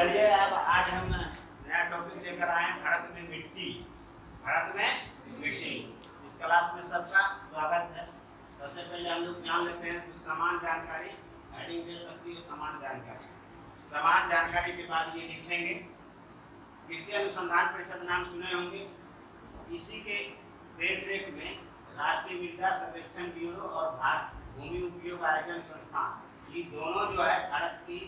चलिए अब आज हम नया टॉपिक लेकर आए हैं, भारत में मिट्टी। भारत में मिट्टी इस क्लास में सबका स्वागत है। सबसे पहले हम लोग जान लेते हैं कुछ समान जानकारी। हेडिंग दे सकती हो समान जानकारी। समान जानकारी के बाद ये लिखेंगे। कृषि अनुसंधान परिषद नाम सुने होंगे। इसी के देखरेख में राष्ट्रीय मृदा सर्वेक्षण ब्यूरो और भारत भूमि उपयोग आयोजन संस्थान, ये दोनों जो है भारत की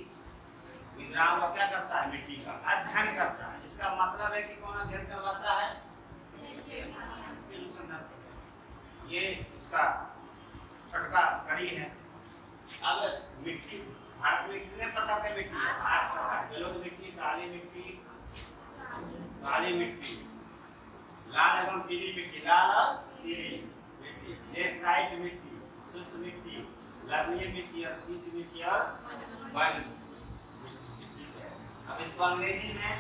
मृदाओं का क्या करता है, मिट्टी का अध्ययन करता है। इसका मतलब है कि कौन अध्ययन करवाता है, ये इसका छोटका कड़ी है। अब मिट्टी भारत में कितने प्रकार की मिट्टी है, 8 प्रकार। जलोढ़ मिट्टी, काली मिट्टी, लाल एवं पीली मिट्टी, लाल और पीली मिट्टी, लेटराइट मिट्टी, शुष्क मिट्टी, लवणीय मिट्टी और पीच मिट्टी और बलुई मिट्टी। ठीक है, अब इसको अंग्रेजी में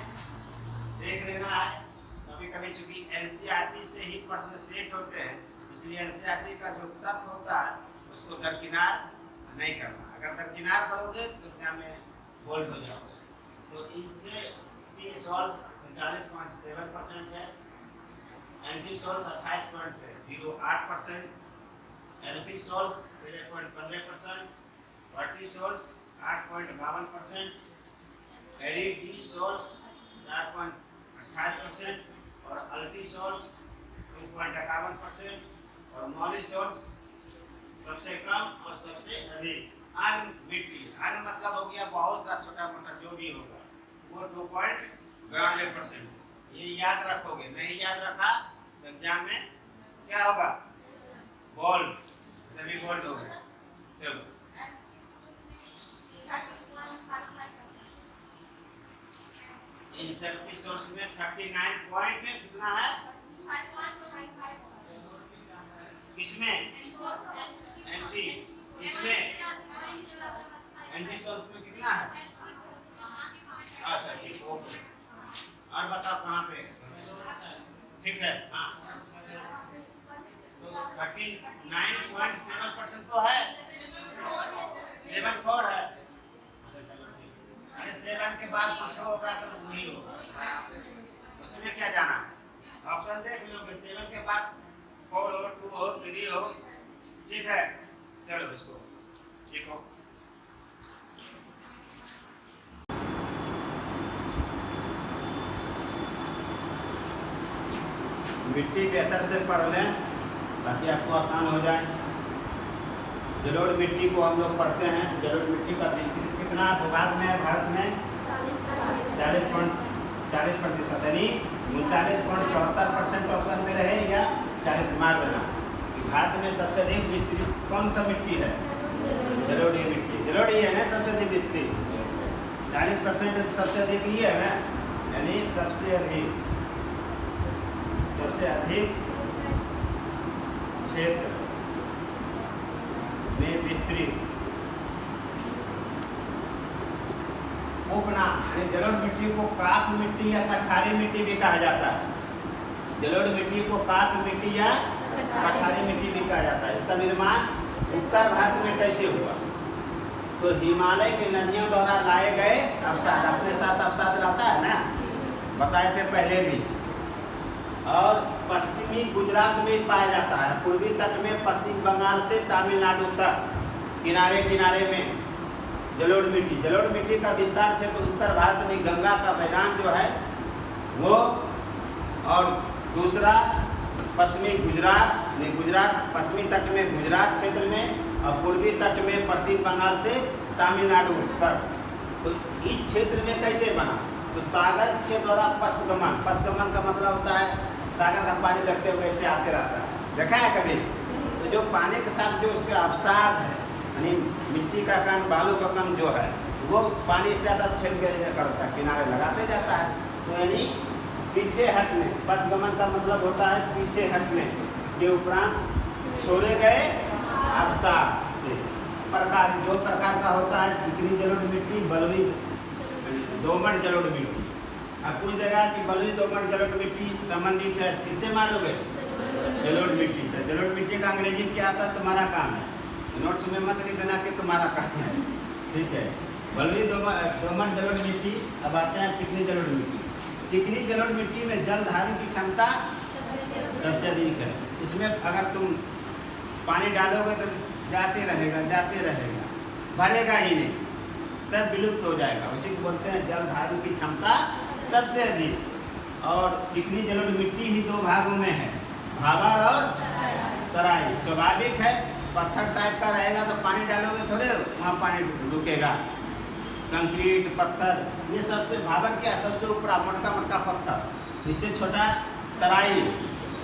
देख लेना है। कभी कभी चूंकि एनसीईआरटी से ही प्रश्न सेट होते हैं, इसलिए एनसीईआरटी का जो तत्व होता है उसको दरकिनार नहीं करना। अगर दरकिनार करोगे तो क्या में फोल्ड हो जाओगे। तो इनसे टी सॉल्स 39.7% है, entisols 28.08%, alfisols 13.15%, vertisols 8.52%, aridisols 4.28% और अल्टी सॉल्स 2.51% और मॉली सॉल्स सबसे कम और सबसे अधिक। अन्य मिट्टी, अन्य मतलब हो गया बहुत सा छोटा मोटा जो भी होगा, वो 2.92%। ये याद रखोगे, नहीं याद रखा तो एग्जाम में क्या होगा, बोल्ड, सभी बोल्ड हो गए। चलो इंसेप्टी सोर्स में 39 पॉइंट कितना है, किसमें एंटी, इसमें एंटी सोर्स में कितना है। अच्छा ठीक, ओके। और बताओ कहाँ पे, ठीक है। हाँ तो 39.7% तो है, 74 है। अरे 7 के बाद कुछ होगा तो वही होगा, उसमें क्या जाना है। ऑप्शन देख लोगे, 7 के बाद 4 हो, 2 हो, 3 हो। ठीक है, चलो इसको लिखो। मिट्टी बेहतर से पढ़ लें ताकि आपको आसान हो जाए। जलोढ़ मिट्टी को हम लोग पढ़ते हैं। जलोढ़ मिट्टी का विस्तृत कितना भूभाग में है भारत में, 40% यानी 39.74% ऑप्शन में रहे या 40 मार देना। भारत में सबसे अधिक विस्तृत कौन सा मिट्टी है, जलोढ़ी मिट्टी। जलोढ़ी है ना सबसे अधिक विस्तृत, 40% सबसे अधिक ये है ना, यानी सबसे अधिक क्षेत्र में विस्तृत उपनाम, यानी जलोढ़ मिट्टी को काप मिट्टी या कछारी मिट्टी भी कहा जाता है। जलोढ़ मिट्टी को काप मिट्टी या कछारी मिट्टी भी कहा जाता है। इसका निर्माण उत्तर भारत में कैसे हुआ, तो हिमालय के नदियों द्वारा लाए गए अवसाद, अपने साथ अवसाद लाता है ना, बताए थे पहले भी। और पश्चिमी गुजरात में पाया जाता है, पूर्वी तट में पश्चिम बंगाल से तमिलनाडु तक किनारे किनारे में जलोढ़ मिट्टी। जलोढ़ मिट्टी का विस्तार क्षेत्र उत्तर भारत में गंगा का मैदान जो है वो, और दूसरा पश्चिमी गुजरात पश्चिमी तट में गुजरात क्षेत्र में, और पूर्वी तट में पश्चिम बंगाल से तमिलनाडु तक। तो इस क्षेत्र में कैसे बना, तो सागर के द्वारा पश्चगमन का मतलब होता है सागर का पानी लगते हुए ऐसे आते रहता है, देखा है कभी। तो जो पानी के साथ जो उसके अवसाद है, यानी मिट्टी का कण, बालू का कण जो है, वो पानी से ज़्यादा छेद करता है, किनारे लगाते जाता है। तो यानी पीछे हटने, पश्चगमन का मतलब होता है पीछे हटने के उपरांत छोड़े गए अवसाद से। प्रकार 2 प्रकार का होता है, चिकनी जलोढ़ मिट्टी, बलुई दोमट जलोढ़ मिट्टी। अब पूछ देगा कि बलुई दोमट जलोढ़ मिट्टी संबंधित है किससे, मानोगे जलोढ़ मिट्टी से। जलोढ़ मिट्टी का अंग्रेजी क्या आता है, तुम्हारा काम है, नोट्स में मत लिख देना कि तुम्हारा काम है, ठीक है। बलुई दोमट जलोढ़ मिट्टी। अब आते हैं चिकनी जलोढ़ मिट्टी। चिकनी जलोढ़ मिट्टी में जल धारण की क्षमता सबसे अधिक है। इसमें अगर तुम पानी डालोगे तो जाते रहेगा, भरेगा ही नहीं, सब विलुप्त हो जाएगा। उसी को बोलते हैं जल धारण की क्षमता सबसे अधिक। और चिकनी जलोढ़ मिट्टी ही दो भागों में है, भावर और तराई। स्वाभाविक है, पत्थर टाइप का रहेगा तो पानी डालोगे थोड़े वहाँ पानी रुकेगा। कंक्रीट, पत्थर, ये सबसे भावर क्या, सबसे ऊपरा मोटा पत्थर, इससे छोटा तराई,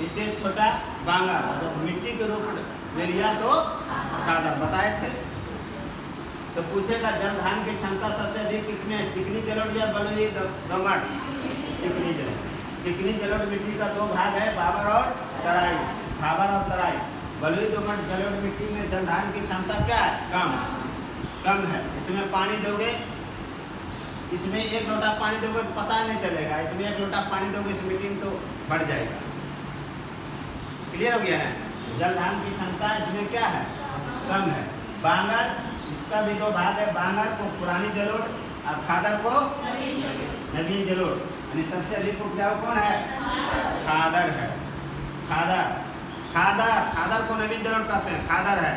इससे छोटा बांगर। जब मिट्टी के रूप ले लिया तो खादर बताए थे। तो पूछेगा जल धारण की क्षमता सबसे अधिक किसमें है, चिकनी जलोढ़ या बलुई दोमट? चिकनी जलोढ़। चिकनी जलोढ़ मिट्टी का दो भाग है, भावर और तराई। भावर और तराई। बलुई दोमट जलोढ़ मिट्टी में जल धारण की क्षमता क्या है, कम है। इसमें पानी दोगे, इसमें एक लोटा पानी दोगे तो पता नहीं चलेगा, इसमें एक लोटा पानी दोगे इस मिट्टी में तो बढ़ जाएगा। क्लियर हो गया है? जल धारण की क्षमता इसमें क्या है, कम है। बांगर, इसका भी दो भाग है, बांगर को पुरानी जलोढ़ और खादर को नवीन जलोढ़। यानी सबसे अधिक उपजाऊ कौन है, खादर है। खादर को नवीन जलोढ़ कहते हैं, खादर है।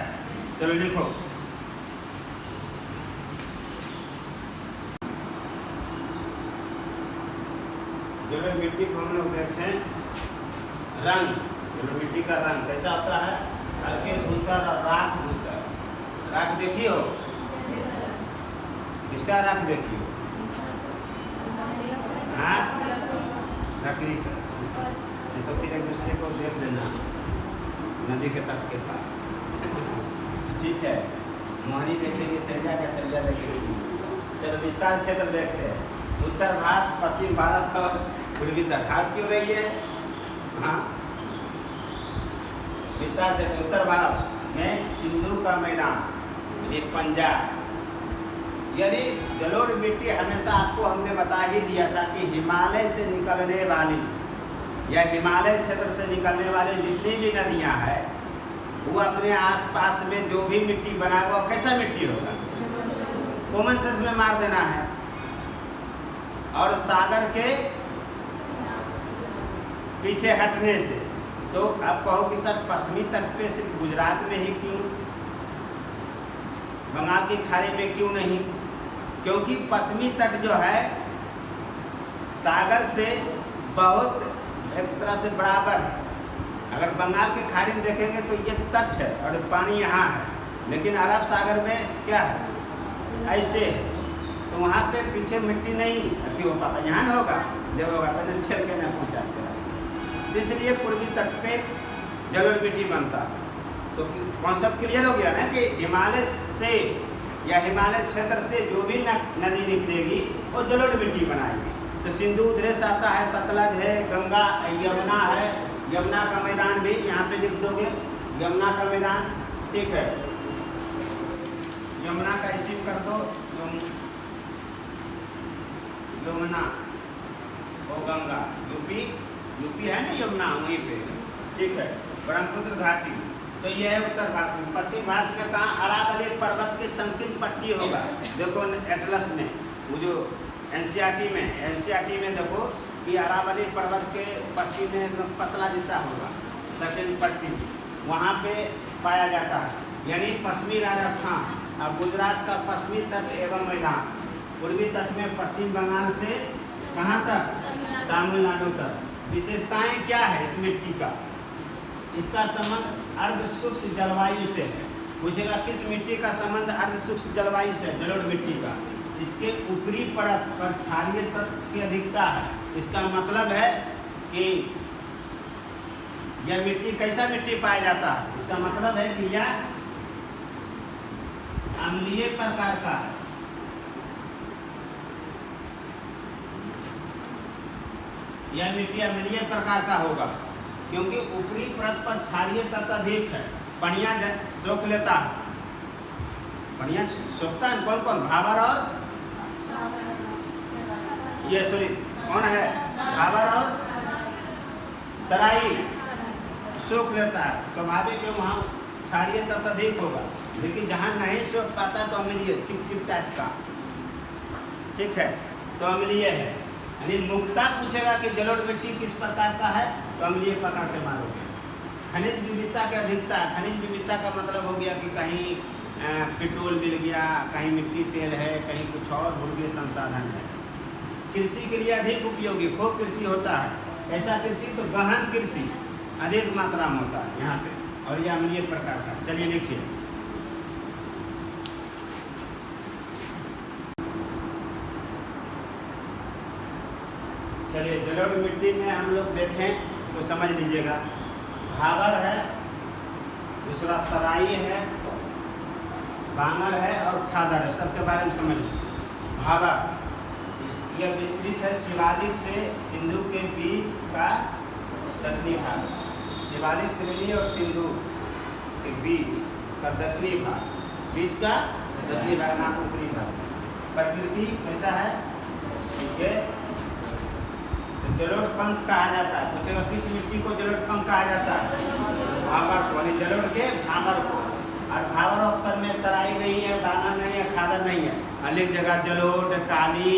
चलो लिखो, जलोढ़ मिट्टी को हम लोग देखते हैं रंग। जलोढ़ मिट्टी का रंग कैसा होता है, हल्के धूसर और राख धूसर। राख देखियो, किसका राख देखियो, हाँ, लकड़ी का। तो फिर एक दूसरे को देख लेना नदी के तट के पास, ठीक है। मोहनी देखेंगे, सरिया का सरिया देखेंगे। चलो विस्तार क्षेत्र देखते हैं। उत्तर भारत, पश्चिम भारत और पूर्वी तट। खास क्यों रही है, हाँ, विस्तार क्षेत्र। उत्तर भारत में सिंधु का मैदान, पंजाब। यानी जलोढ़ मिट्टी हमेशा आपको हमने बता ही दिया था कि हिमालय से निकलने वाली या हिमालय क्षेत्र से निकलने वाली जितनी भी नदियां हैं, वो अपने आसपास में जो भी मिट्टी बना हुआ कैसा मिट्टी होगा, कॉमन सेंस में मार देना है। और सागर के पीछे हटने से तो आप कहो कि सर पश्चिमी तट पे सिर्फ गुजरात में ही क्यों, बंगाल की खाड़ी में क्यों नहीं? क्योंकि पश्चिमी तट जो है सागर से बहुत एक तरह से बराबर है। अगर बंगाल की खाड़ी में देखेंगे तो ये तट है और पानी यहाँ है, लेकिन अरब सागर में क्या है, ऐसे है। तो वहाँ पे पीछे मिट्टी नहीं अच्छी हो पाता, यहाँ न होगा, जब होगा तो छेड़ के न पहुँचाते। इसलिए पूर्वी तट पे जलोढ़ मिट्टी बनता है। तो कॉन्सेप्ट क्लियर हो गया ना कि हिमालय से या हिमालय क्षेत्र से जो भी नदी निकलेगी वो जलोढ़ मिट्टी बनाएगी। तो सिंधु उधर से आता है, सतलज है, गंगा, यमुना है। यमुना का मैदान भी यहाँ पे लिख दोगे, यमुना का मैदान, ठीक है। यमुना का इसी कर दो, यमुना और गंगा, यूपी है ना यमुना, वहीं पे, ठीक है। ब्रह्मपुत्र घाटी, तो यह है उत्तर भारत में। पश्चिम भारत में कहाँ, अरावली पर्वत की संकीर्ण पट्टी होगा। देखो एटलस में, वो जो एनसीईआरटी में देखो कि अरावली पर्वत के पश्चिम में एकदम पतला जैसा होगा संकीर्ण पट्टी, वहाँ पे पाया जाता है। यानी पश्चिमी राजस्थान और गुजरात का पश्चिमी तट एवं मैदान, पूर्वी तट में पश्चिम बंगाल से कहाँ तक, तमिलनाडु तक। विशेषताएं क्या है इस मिट्टी का, इसका संबंध अर्ध शुष्क जलवायु से है। पूछेगा किस मिट्टी का संबंध अर्ध शुष्क जलवायु से, जलोढ़ मिट्टी का। इसके ऊपरी परत पर क्षारीय तत्व की अधिकता है। इसका मतलब है कि यह मिट्टी कैसा मिट्टी पाया जाता है, इसका मतलब है कि यह अम्लीय प्रकार का है। यह मिट्टी अम्लीय प्रकार का होगा क्योंकि ऊपरी परत पर क्षारीय तत्व अधिक है। बढ़िया सोख लेता है, बढ़िया सोखता है। कौन कौन, भावर और ये सॉरी कौन है, भावर और तराई सोख लेता है। स्वाभाविक है वहाँ क्षारीय तत्व अधिक होगा, लेकिन जहाँ नहीं सोख पाता तो अम्लीय चिपचिप टाइप का ठीक है, तो अम्लीय है। यानी मुख्यतः पूछेगा कि जलोढ़ मिट्टी किस प्रकार का है, तो अम्लीय पकड़ के मारोगे। खनिज विविधता की अधिकता, खनिज विविधता का मतलब हो गया कि कहीं पेट्रोल मिल गया, कहीं मिट्टी तेल है, कहीं कुछ और भूगर्भीय संसाधन है। कृषि के लिए अधिक उपयोगी, खूब कृषि होता है। ऐसा कृषि तो गहन कृषि अधिक मात्रा में होता है यहाँ पे, और यह अम्लीय प्रकार का। चलिए लिखिए, चलिए जलोढ़ मिट्टी में हम लोग देखें, इसको समझ लीजिएगा। भाबर है, दूसरा तराई है, बांगर है और खादर है। सबके बारे में समझ लीजिए। भाबर यह विस्तृत है शिवालिक से सिंधु के बीच का दक्षिणी भाग, शिवालिक श्रेणी और सिंधु के बीच का दक्षिणी भाग, बीच का दक्षिणी भाग ना उत्तरी भाग। प्रकृति कैसा है, ये जलोढ़ पंख कहा जाता है। पूछेगा किस मिट्टी को जलोढ़ पंख कहा जाता है, भाबर को, यानी जलोढ़ के भाबर को। और भाबर ऑप्शन में तराई नहीं है, बांगर नहीं है, खादर नहीं है। अनेक जगह जलोढ़, काली,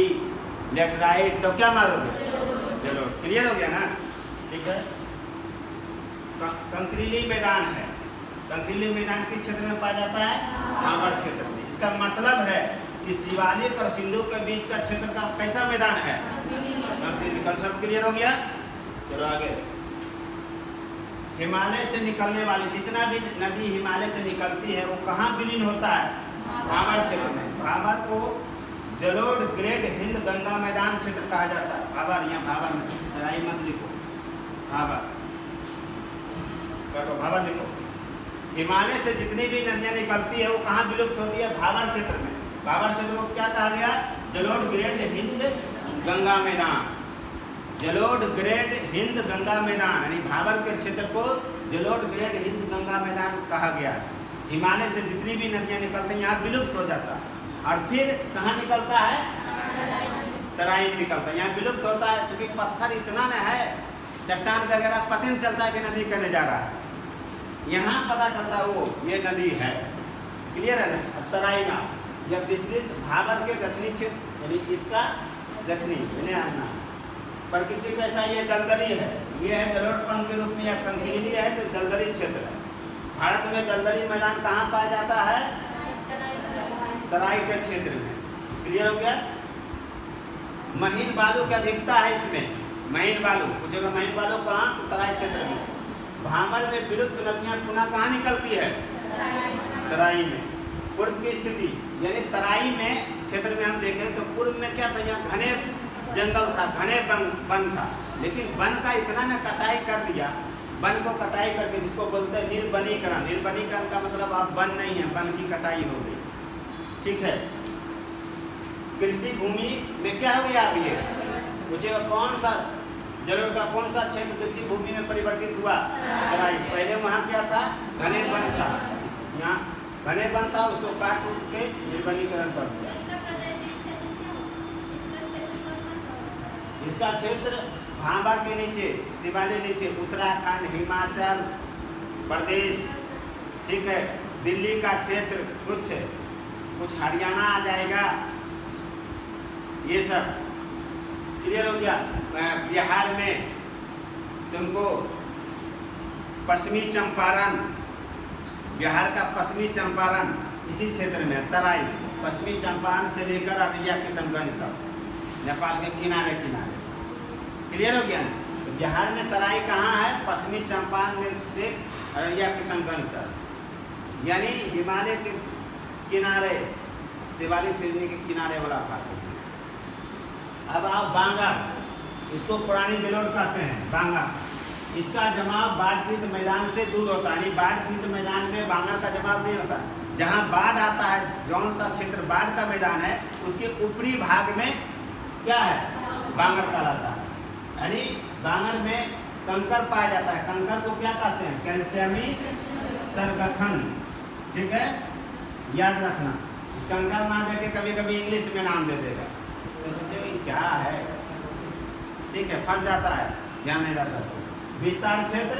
लेटराइट, तो क्या मारोगे, जलोढ़। क्लियर हो गया ना, ठीक है। कंकरीली मैदान है, कंकरीली मैदान किस क्षेत्र में पाया जाता है, भाबर क्षेत्र में। इसका मतलब है कि शिवालिक और सिंधु के बीच का क्षेत्र का कैसा मैदान है, कंसेप्ट क्लियर हो गया। चलो आगे, हिमालय से निकलने वाली जितना भी नदी हिमालय से निकलती है वो कहाँ विलीन होता है, भाबर क्षेत्र में। भाबर को जलोढ़ ग्रेट हिंद गंगा मैदान क्षेत्र कहा जाता है। भाबर, यहाँ भाबर में तराई मत लिखो, भाबर कटो, भाबर लिखो। हिमालय से जितनी भी नदियाँ निकलती है वो कहाँ विलुप्त होती है, भाबर क्षेत्र में। भाबर क्षेत्र को क्या कहा गया, जलोढ़ ग्रेट हिंद गंगा मैदान, जलोढ़ ग्रेट हिंद गंगा मैदान, यानी भाबर के क्षेत्र को जलोढ़ ग्रेट हिंद गंगा मैदान कहा गया। हिमालय से जितनी भी नदियाँ निकलती हैं यहाँ विलुप्त हो जाता है। और फिर कहाँ निकलता है, तराई में निकलता है, यहाँ विलुप्त होता है। क्योंकि पत्थर इतना न है, चट्टान वगैरह पता नहीं चलता है कि नदी करने जा रहा है, यहाँ पता चलता है वो ये नदी है। क्लियर है ना। तराई ना यह विस्तृत भाबर के दक्षिणी क्षेत्र, यानी इसका दक्षिणी आना। प्रकृति कैसा, ये दलदली है, ये है जलोढ़ पंख के रूप में, या कंकरीली है तो दलदली क्षेत्र है। भारत में दलदली मैदान कहाँ पाया जाता है, तराई के क्षेत्र में। क्लियर हो गया। महीन बालू की अधिकता है इसमें, महीन बालू पूछेगा, महीन बालू कहाँ, तो तराई क्षेत्र में। भाबर में विलुप्त नदियाँ पुनः कहाँ निकलती है, तराई में। पूर्व की स्थिति, यानी तराई में क्षेत्र में हम देखें तो पूर्व में क्या था, यहाँ घने जंगल था, घने वन था। लेकिन वन का इतना ने कटाई कर दिया, वन को कटाई करके, जिसको बोलते हैं निर्वनीकरण। निर्वनीकरण का मतलब अब वन नहीं है, वन की कटाई हो गई, ठीक है। कृषि भूमि में क्या हो गया, अब ये पूछेगा कौन सा जलोढ़ का कौन सा क्षेत्र कृषि भूमि में परिवर्तित हुआ, तराई। पहले वहाँ क्या था, घने वन था, यहाँ घने वन था, उसको काट उठ के निर्वनीकरण कर दिया। इसका क्षेत्र भाबर के नीचे, शिवालिक नीचे, उत्तराखंड, हिमाचल प्रदेश, ठीक है, दिल्ली का क्षेत्र, कुछ हरियाणा आ जाएगा, ये सब क्लियर हो गया। बिहार में तुमको पश्चिमी चंपारण, बिहार का पश्चिमी चंपारण इसी क्षेत्र में, तराई, पश्चिमी चंपारण से लेकर अररिया किशनगंज तक, नेपाल के किनारे किनारे। क्लियर हो गया ना। तो बिहार में तराई कहाँ है, पश्चिमी चंपारण से अररिया किशनगंज तक, यानी हिमालय के किनारे, शिवालिक श्रेणी के किनारे वाला भाग। अब आप बांगर, इसको पुरानी जलोढ़ कहते हैं, बांगर। इसका जमाव बाढ़ मैदान से दूर होता है, यानी बाढ़ मैदान में बांगर का जमाव नहीं होता। जहाँ बाढ़ आता है, जौन सा क्षेत्र बाढ़ का मैदान है, उसके ऊपरी भाग में क्या है, बांगर कहलाता है। यानी बांगर में कंकर पाया जाता है। कंकर को क्या कहते हैं, कैल्शियमी सरगखन, ठीक है, याद रखना। कंकर ना देके कभी कभी इंग्लिश में नाम दे देगा, तो सोचे क्या है, ठीक है, फंस जाता है, ध्यान नहीं रहता। विस्तार क्षेत्र,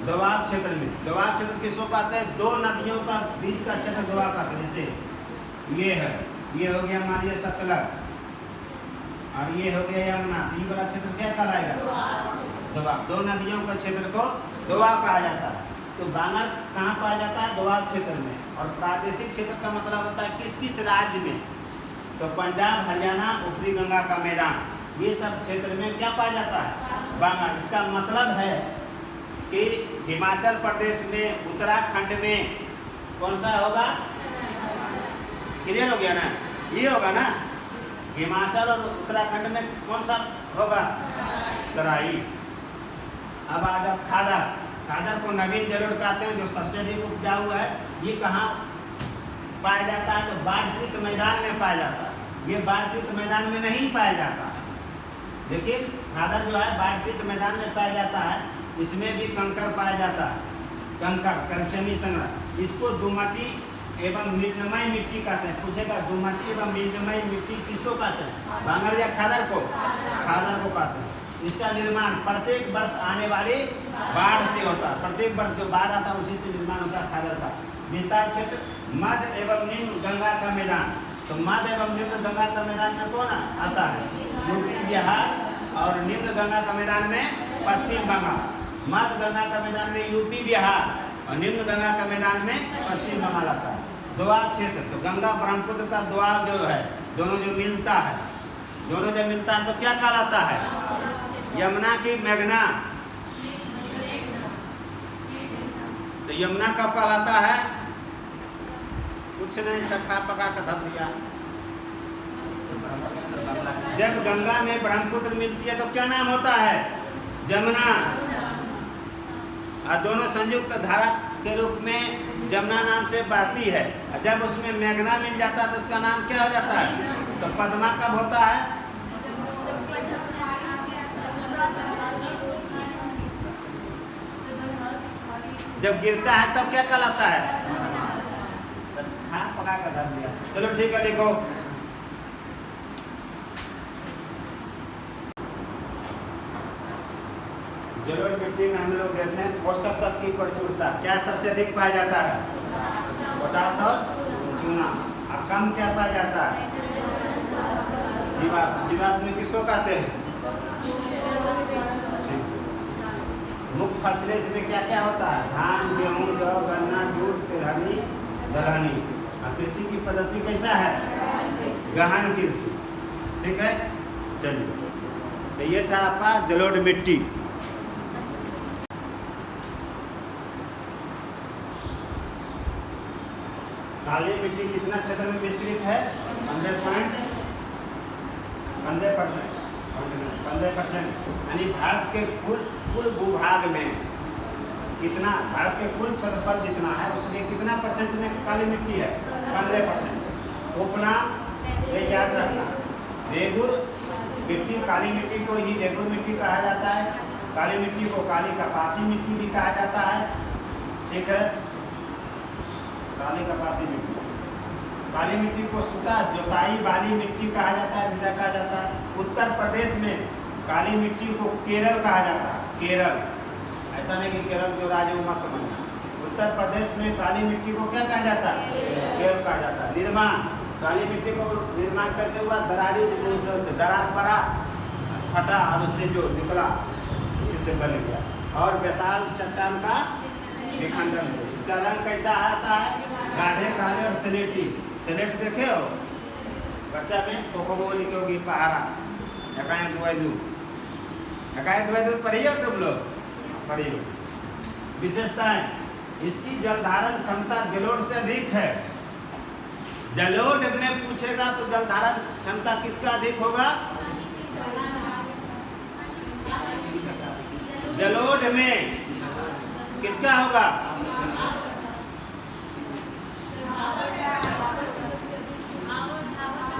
दोआब क्षेत्र में, दोआब क्षेत्र किसको कहते हैं, दो नदियों का बीच का क्षेत्र दोआब कहते हैं। जैसे ये है, ये हो गया मान लीजिए सतलज, और ये हो गया यमुना। ये वाला क्षेत्र क्या कहलाएगा? दोआब। दो नदियों का क्षेत्र को दोआब कहा जाता है। तो बांगर कहाँ पाया जाता है? दोआब क्षेत्र में। और प्रादेशिक क्षेत्र का मतलब होता है किस किस राज्य में? तो पंजाब, हरियाणा, ऊपरी गंगा का मैदान, ये सब क्षेत्र में क्या पाया जाता है? बांगर। इसका मतलब है कि हिमाचल प्रदेश में, उत्तराखंड में कौन सा होगा? क्लियर हो गया ना? ये होगा ना। हिमाचल और उत्तराखंड में कौन सा होगा? तराई। अब आ जाओ खादर। खादर को नवीन जलोढ़ कहते हैं, जो सबसे अधिक उपजाऊ है। ये कहाँ पाया जाता है? तो बाढ़कृत मैदान में पाया जाता है। ये बाढ़कृत मैदान में नहीं पाया जाता है, लेकिन खादर जो है बाढ़कृत मैदान में पाया जाता है। इसमें भी कंकर पाया जाता है, कंकर, कैल्शियमी संग्रह। इसको दोमटी एवं निम्नमय मिट्टी कहते हैं। पूछेगा दोमटी एवं निम्नमय मिट्टी किसको कहते हैं? बांगर या खादर को? खादर को कहते हैं। इसका निर्माण प्रत्येक वर्ष आने वाली बाढ़ से होता है। प्रत्येक वर्ष जो बाढ़ आता है उसी से निर्माण होता है खादर का। विस्तार क्षेत्र मध्य एवं निम्न गंगा का मैदान। तो मध्य एवं निम्न गंगा का मैदान में कौन आता है? यूपी, बिहार। और निम्न गंगा का मैदान में पश्चिम बंगाल। मध्य गंगा का मैदान में यूपी, बिहार, और निम्न गंगा का मैदान में पश्चिम बंगाल आता है। दोआब क्षेत्र, तो गंगा ब्रह्मपुत्र का दोआब जो है, दोनों जो मिलता है, दोनों जब मिलता है तो क्या कहलाता है? यमुना की मेघना। तो यमुना कब कहलाता है? कुछ नहीं, चक्का पका कर धर दिया। जब गंगा में ब्रह्मपुत्र मिलती है तो क्या नाम होता है? जमुना। और दोनों संयुक्त धारा के रूप में जमुना नाम से बहती है। जब उसमें मेघना मिल जाता है तो उसका नाम क्या हो जाता है? तो पद्मा कब होता है? जब गिरता है तब क्या कहलाता है? हाँ, पका कर धर दिया। चलो ठीक है, लिखो। जलोढ़ मिट्टी में हम लोग देखते हैं पोषक तत्व की प्रचुरता क्या सबसे अधिक पाया जाता है? पोटास और चूना। और कम क्या पाया जाता है? जीवाश्म। जीवाश्म में किसको कहते हैं? मुख्य फसलें इसमें क्या क्या होता है? धान, गेहूँ, जौ, गन्ना, जूट, तिलहनी, दलहनी। और कृषि की पद्धति कैसा है? गहन कृषि। ठीक है, चलिए। तो ये था आपका जलोढ़ मिट्टी। काली मिट्टी कितना क्षेत्र में विस्तृत है? 15%। यानी भारत के कुल भूभाग में कितना, भारत के कुल क्षेत्रफल जितना है उसमें कितना परसेंट में काली मिट्टी है? 15%। उपनाम ये याद रखना, रेगुर मिट्टी, काली मिट्टी को ही रेगुर मिट्टी कहा जाता है। काली मिट्टी को काली कपासी मिट्टी भी कहा जाता है। ठीक है, काली कपासी मिट्टी। काली मिट्टी को सुता जोताई वाली मिट्टी कहा जाता है, मृदा कहा जाता है। उत्तर प्रदेश में काली मिट्टी को केरल कहा जाता है। केरल, ऐसा नहीं कि केरल जो राज्य में मत समझना। उत्तर प्रदेश में काली मिट्टी को क्या कहा जाता है? केरल कहा जाता है। निर्माण, काली मिट्टी को निर्माण कैसे हुआ? दरारी से दरार पड़ा, फटा और उससे जो निकला उसी से बन गया। और विशाल चट्टान का विखंडन से। इसका रंग कैसा आता है? गाढ़े काले और स्लेटी। स्लेट देखे हो बच्चा में? कोको लिखोगी पहाड़ा, एकाएक द्वैदू पढ़ी हो तुम लोग? पढ़ी हो। विशेषताएं, इसकी जलधारण क्षमता जलोढ़ से अधिक है। जलोढ़ में पूछेगा तो जलधारण क्षमता किसका अधिक होगा? जलोढ़ में किसका होगा?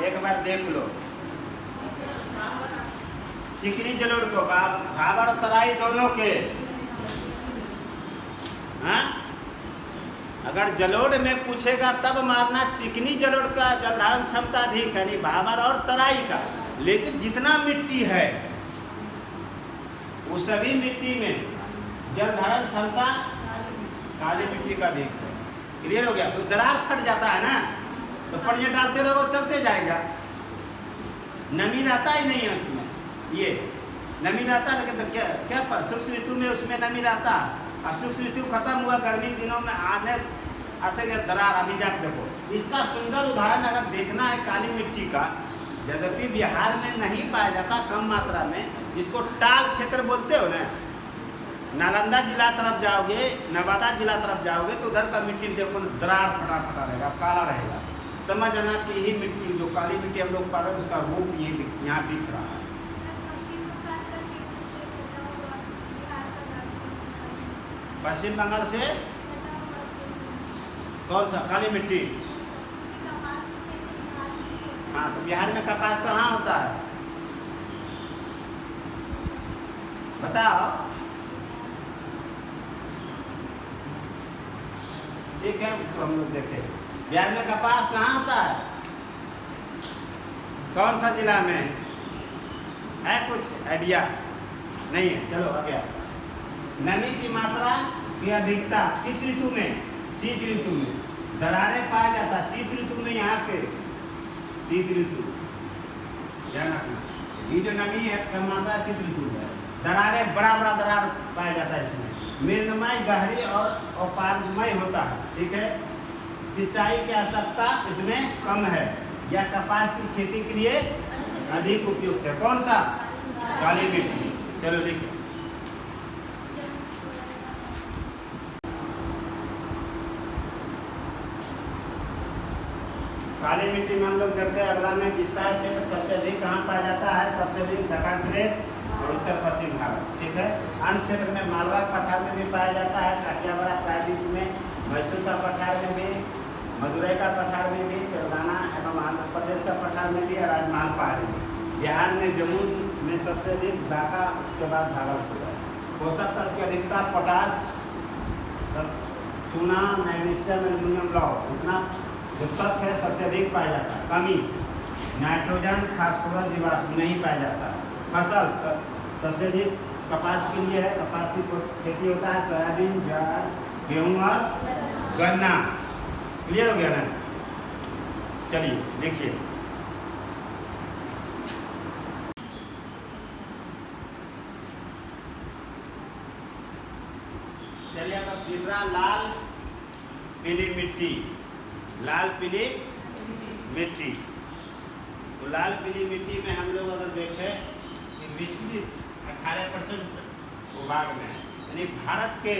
एक बार देख लो। चिकनी जलोढ़ को भाबर और तराई दोनों के, हाँ? अगर जलोढ़ में पूछेगा तब मारना चिकनी जलोढ़ का जलधारण क्षमता अधिक है, नहीं भाबर और तराई का। लेकिन जितना मिट्टी है वो सभी मिट्टी में जलधारण क्षमता काली मिट्टी का अधिक है। क्लियर हो गया? तो दरार फट जाता है ना, तो पड़िया डालते रहो चलते जाएगा। नमी रहता ही नहीं है उसमें, ये नमी रहता लेकिन तो क्या क्या शुष्क ऋतु में उसमें नमी रहता है। और शुष्क ऋतु खत्म हुआ, गर्मी दिनों में आते गए दरार। अभी जाके देखो, इसका सुंदर उदाहरण अगर देखना है काली मिट्टी का, यद्यपि बिहार में नहीं पाया जाता, कम मात्रा में, जिसको टाल क्षेत्र बोलते हो ना। नालंदा जिला तरफ जाओगे, नवादा जिला तरफ जाओगे तो उधर का मिट्टी देखो दरार फटा फटा रहेगा, काला रहेगा। समझ आना कि यही मिट्टी जो काली मिट्टी हम लोग पा रहे हैं उसका रूप ये यहाँ दिख रहा है। पश्चिम बंगाल से कौन सा काली मिट्टी? हाँ, तो बिहार में कपास कहाँ होता है बताओ? ठीक है, उसको हम लोग देखें। बिहार में कपास कहाँ होता है? कौन सा जिला में है? कुछ आइडिया नहीं है? चलो आगे। नमी की मात्रा की अधिकता किस ऋतु में? शीत ऋतु में। दरारें पाया जाता है शीत ऋतु में, यहाँ के शीत ऋतु ध्यान रखना। ये जो नमी है कम मात्रा शीत ऋतु है। दरारें बड़ा बड़ा दरार पाया जाता है इसमें। मृणमय, गहरी और अपारमय होता है। ठीक है। सिंचाई की आवश्यकता इसमें कम है। यह कपास की खेती के लिए अधिक उपयुक्त है। कौन सा? काली मिट्टी। चलो लिखो। काली मिट्टी में हम लोग देखते हैं अगला में विस्तार क्षेत्र सबसे अधिक कहाँ पाया जाता है? सबसे अधिक दक्षिण प्रेत और उत्तर पश्चिम भारत। ठीक है। अन्य क्षेत्र में मालवा पठार में भी पाया जाता है, काठियावाड़ प्रायद्वीप में, मैसूर का पठार में भी, मदुरई का पठार में भी, तेलंगाना एवं आंध्र प्रदेश का पठार में भी, और राजमहल पहाड़ी में। बिहार में जम्मू में सबसे अधिक, ढाका के बाद भागलपुर है। पोषक तत्व की अधिकता पोटास, चूना, मैग्नीशियम, एल्यूमिनियम, लौह, इतना जो तत्व है सबसे अधिक पाया जाता है। कमी नाइट्रोजन, फास्फोरस, जीवाश्म नहीं पाया जाता है। फसल सबसे अधिक कपास के लिए है। कपास की खेती होता है सोयाबीन, ज्वार, गेहूँ और गन्ना। क्लियर हो गया ना? चलिए देखिए। चलिए अब तीसरा, लाल पीली मिट्टी। लाल पीली मिट्टी। तो लाल पीली मिट्टी में हम लोग अगर देखें कि विस्तृत 18% भूभाग में, यानी भारत के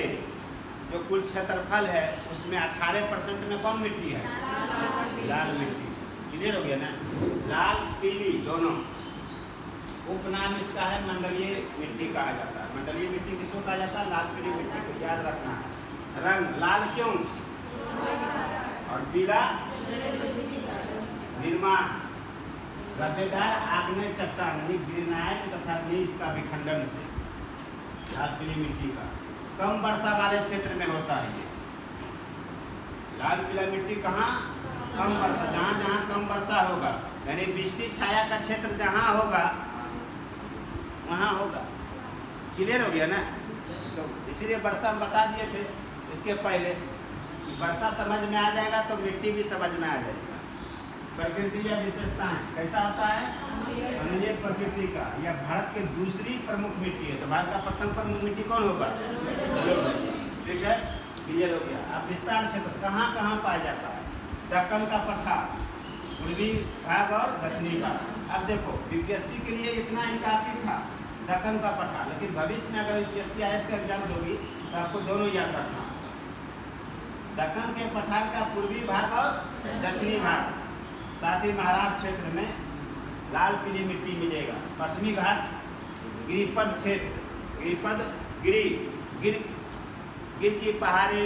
जो कुल क्षेत्रफल है उसमें 18% में कौन मिट्टी है? लाल मिट्टी। क्लियर हो गया ना? लाल पीली दोनों। उपनाम इसका है मंडलीय मिट्टी कहा जाता है। मंडलीय मिट्टी किसको कहा जाता है? लाल पीली मिट्टी को याद रखना है। रंग लाल क्यों और पीला? निर्माण रद्देदार आग्नेय चट्टान ग्रेनाइट तथा नीस का विखंडन से। लाल पीली मिट्टी का कम वर्षा वाले क्षेत्र में होता है ये। लाल पीला मिट्टी कहाँ? कम वर्षा, जहाँ जहाँ कम वर्षा होगा, यानी वृष्टि छाया का क्षेत्र जहाँ होगा वहाँ होगा। क्लियर हो गया ना? तो इसीलिए वर्षा हम बता दिए थे इसके पहले। वर्षा समझ में आ जाएगा तो मिट्टी भी समझ में आ जाएगा। प्रकृति या विशेषताएं कैसा होता है? अम्लीय प्रकृति का। यह भारत की दूसरी प्रमुख मिट्टी है। तो भारत का प्रथम प्रमुख मिट्टी कौन होगा? ठीक है, क्लियर हो गया। अब विस्तार क्षेत्र कहाँ कहाँ पाया जाता है? दक्कन का पठार, पूर्वी भाग और दक्षिणी भाग। अब देखो यूपीएससी के लिए इतना ही काफी था, दक्कन का पठार। लेकिन भविष्य में अगर यूपीएससी आईएएस का एग्जाम दोगी तो आपको दोनों याद रखना। दक्कन के पठार का पूर्वी भाग और दक्षिणी भाग, साथ ही महाराष्ट्र क्षेत्र में लाल पीली मिट्टी मिलेगा। पश्चिमी घाट गिरिपद क्षेत्र, गिरिपद गिर की पहाड़ी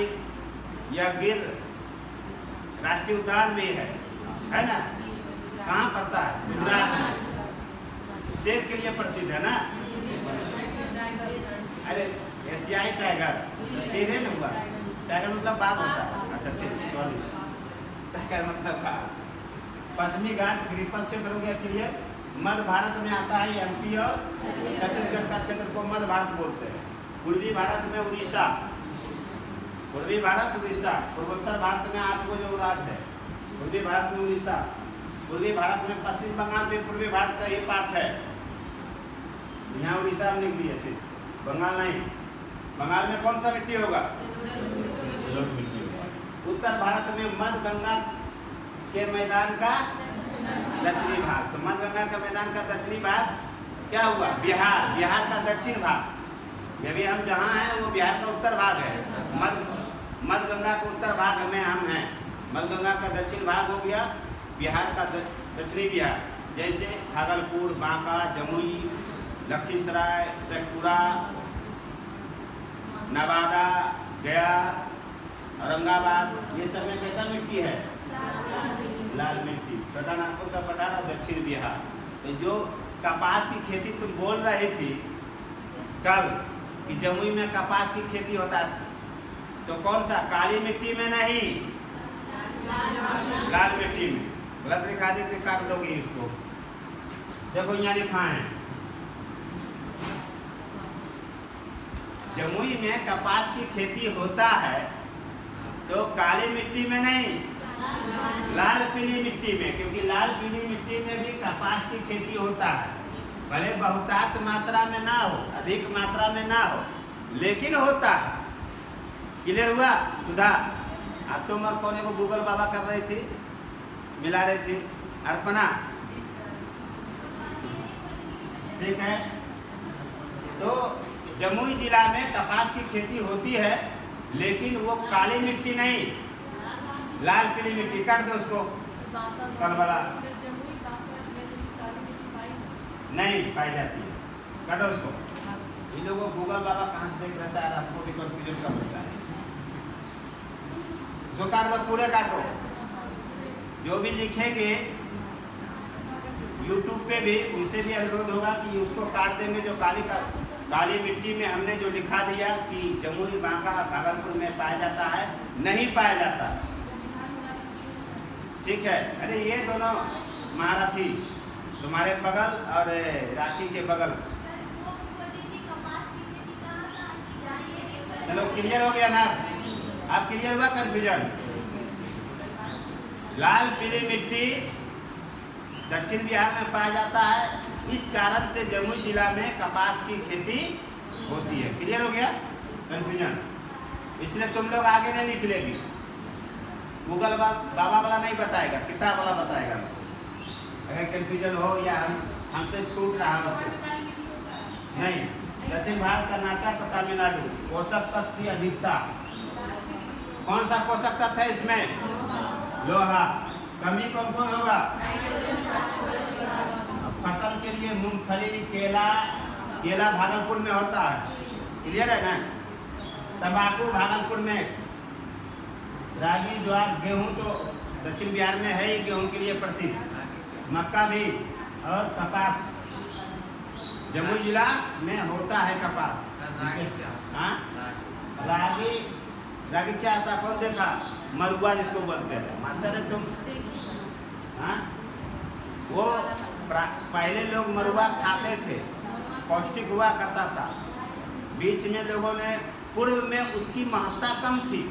या गिर राष्ट्रीय उद्यान भी है ना? कहाँ पड़ता है? गुजरात में। शेर के लिए प्रसिद्ध है ना? अरे एशियाई टाइगर, शेर है ना हुआ। टाइगर मतलब बाघ होता है। अच्छा सॉरी, टाइगर मतलब बाघ। पश्चिमी घाट गिरिपद क्षेत्र हो गया क्लियर। मध्य भारत में आता है एमपी और छत्तीसगढ़ का क्षेत्र को मध्य भारत बोलते हैं। पूर्वी भारत में उड़ीसा, पूर्वी भारत उड़ीसा। पूर्वोत्तर भारत में 8 गो जो राज्य है। पूर्वी भारत में उड़ीसा, पूर्वी भारत में पश्चिम बंगाल में पूर्वी भारत का ये पार्ट है। यहाँ उड़ीसा में लिख दिया सिर्फ, बंगाल नहीं। बंगाल में कौन सा मिट्टी होगा? जलोढ़ मिट्टी होगा। उत्तर भारत में मध्य गंगा के मैदान का दक्षिणी भाग, तो मध्य गंगा का मैदान का दक्षिणी भाग क्या हुआ? बिहार। बिहार का दक्षिण भाग, अभी हम जहाँ हैं वो बिहार का उत्तर भाग है। मध्य गंगा का उत्तर भाग में हम हैं। मध्य गंगा का दक्षिण भाग हो गया बिहार का दक्षिणी बिहार, जैसे भागलपुर, बांका, जमुई, लखीसराय, शेखपुरा, नवादा, गया, औरंगाबाद, ये सब में कैसा मिट्टी है? लाल मिट्टी। नागपुर का पटाना दक्षिण बिहार। तो जो कपास की खेती तुम बोल रही थी कल कि जमुई में कपास की खेती होता है, तो कौन सा? काली मिट्टी में नहीं, लाल मिट्टी में। गलत लिखा देते काट दोगे इसको। देखो यहाँ लिखा है जमुई में कपास की खेती होता है, तो काली मिट्टी में नहीं, लाल पीली मिट्टी में, क्योंकि लाल पीली मिट्टी में भी कपास की खेती होता है। भले बहुतायत मात्रा में ना हो, अधिक मात्रा में ना हो, लेकिन होता है। क्लियर हुआ? सुधा, अब तुम और कौन को गूगल बाबा कर रही थी, मिला रही थी? अर्पणा, ठीक है। तो जमुई जिला में कपास की खेती होती है, लेकिन वो काली मिट्टी नहीं, लाल पीली मिट्टी। काट दो उसको, कल वाला नहीं पाई जाती है, काटो उसको। इन लोगों को गूगल बाबा कहाँ से देख रहता है, आपको भी कंफ्यूजन का होता है। जो काट दो, पूरे काटो। जो भी लिखेंगे यूट्यूब पे भी, उनसे भी अनुरोध होगा कि उसको काट देंगे। जो काली मिट्टी में हमने जो लिखा दिया कि जमुई, बांका, भागलपुर में पाया जाता है, नहीं पाया जाता, ठीक है। अरे ये दोनों महारथी तुम्हारे बगल और राखी के बगल। चलो क्लियर हो गया ना? आप क्लियर हुआ कंफ्यूजन? लाल पीली मिट्टी दक्षिण बिहार में पाया जाता है, इस कारण से जमुई जिला में कपास की खेती होती है। क्लियर हो गया कंफ्यूजन? इसलिए तुम लोग आगे नहीं निकलेगी। गूगल बाबा वाला नहीं बताएगा, किताब वाला बताएगा। अगर कंफ्यूजन हो या हमसे छूट रहा हो तो नहीं। दक्षिण भारत, कर्नाटक, तमिलनाडु। पोषक तत्व की अधिकता, कौन सा पोषक तत्व है इसमें? लोहा। कमी कौन कौन होगा? फसल के लिए मूंगफली, केला भागलपुर में होता है। क्लियर है ना? तंबाकू भागलपुर में, रागी, ज्वार, गेहूं तो दक्षिण बिहार में है ही, गेहूं के लिए प्रसिद्ध। मक्का भी और कपास जमुई जिला में होता है। कपास, हाँ। रागी क्या आता है? कौन देखा? मरुआ जिसको बोलते हैं। मास्टर है तुम? हाँ, वो पहले लोग मरुआ खाते थे, पौष्टिक हुआ करता था। बीच में लोगों ने, पूर्व में उसकी महत्ता कम थी,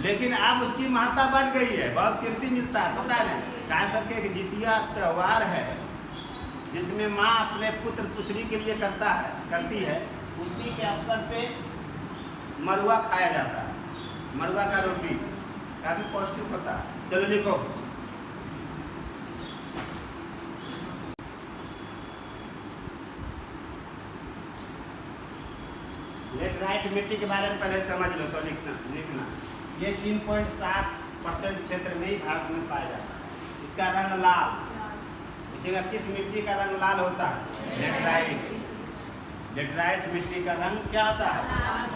लेकिन अब उसकी महत्ता बढ़ गई है, बहुत कीमती मिलता है। पता है ना? कह सकते कि जितिया त्यौहार है जिसमें माँ अपने पुत्र पुत्री के लिए करती है, उसी के अवसर पे मरुआ खाया जाता है। मरुआ का रोटी काफी पौष्टिक होता है। चलो लिखो। लेटराइट मिट्टी के बारे में पहले समझ लो तो लिखना। ये 3.7% क्षेत्र में ही भारत में पाया जाता है। इसका रंग लाल। पूछेगा किस मिट्टी का रंग लाल होता है? लेटराइट। लेटराइट मिट्टी का रंग क्या होता है?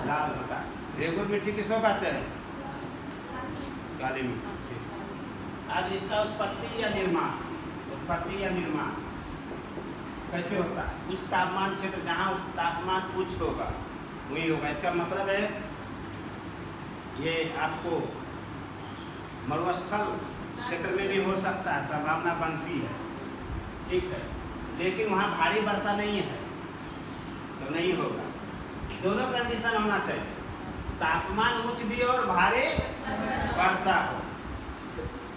लाल होता है। रेगुर मिट्टी किसको कहते हैं? काली मिट्टी। अब इसका उत्पत्ति या निर्माण कैसे होता है? उच्च तापमान क्षेत्र, जहाँ तापमान उच्च होगा वही होगा। इसका मतलब है ये आपको मरुस्थल क्षेत्र में भी हो सकता है, संभावना बनती है, ठीक है। लेकिन वहाँ भारी वर्षा नहीं है तो नहीं होगा। दोनों कंडीशन होना चाहिए, तापमान उच्च भी और भारी वर्षा हो।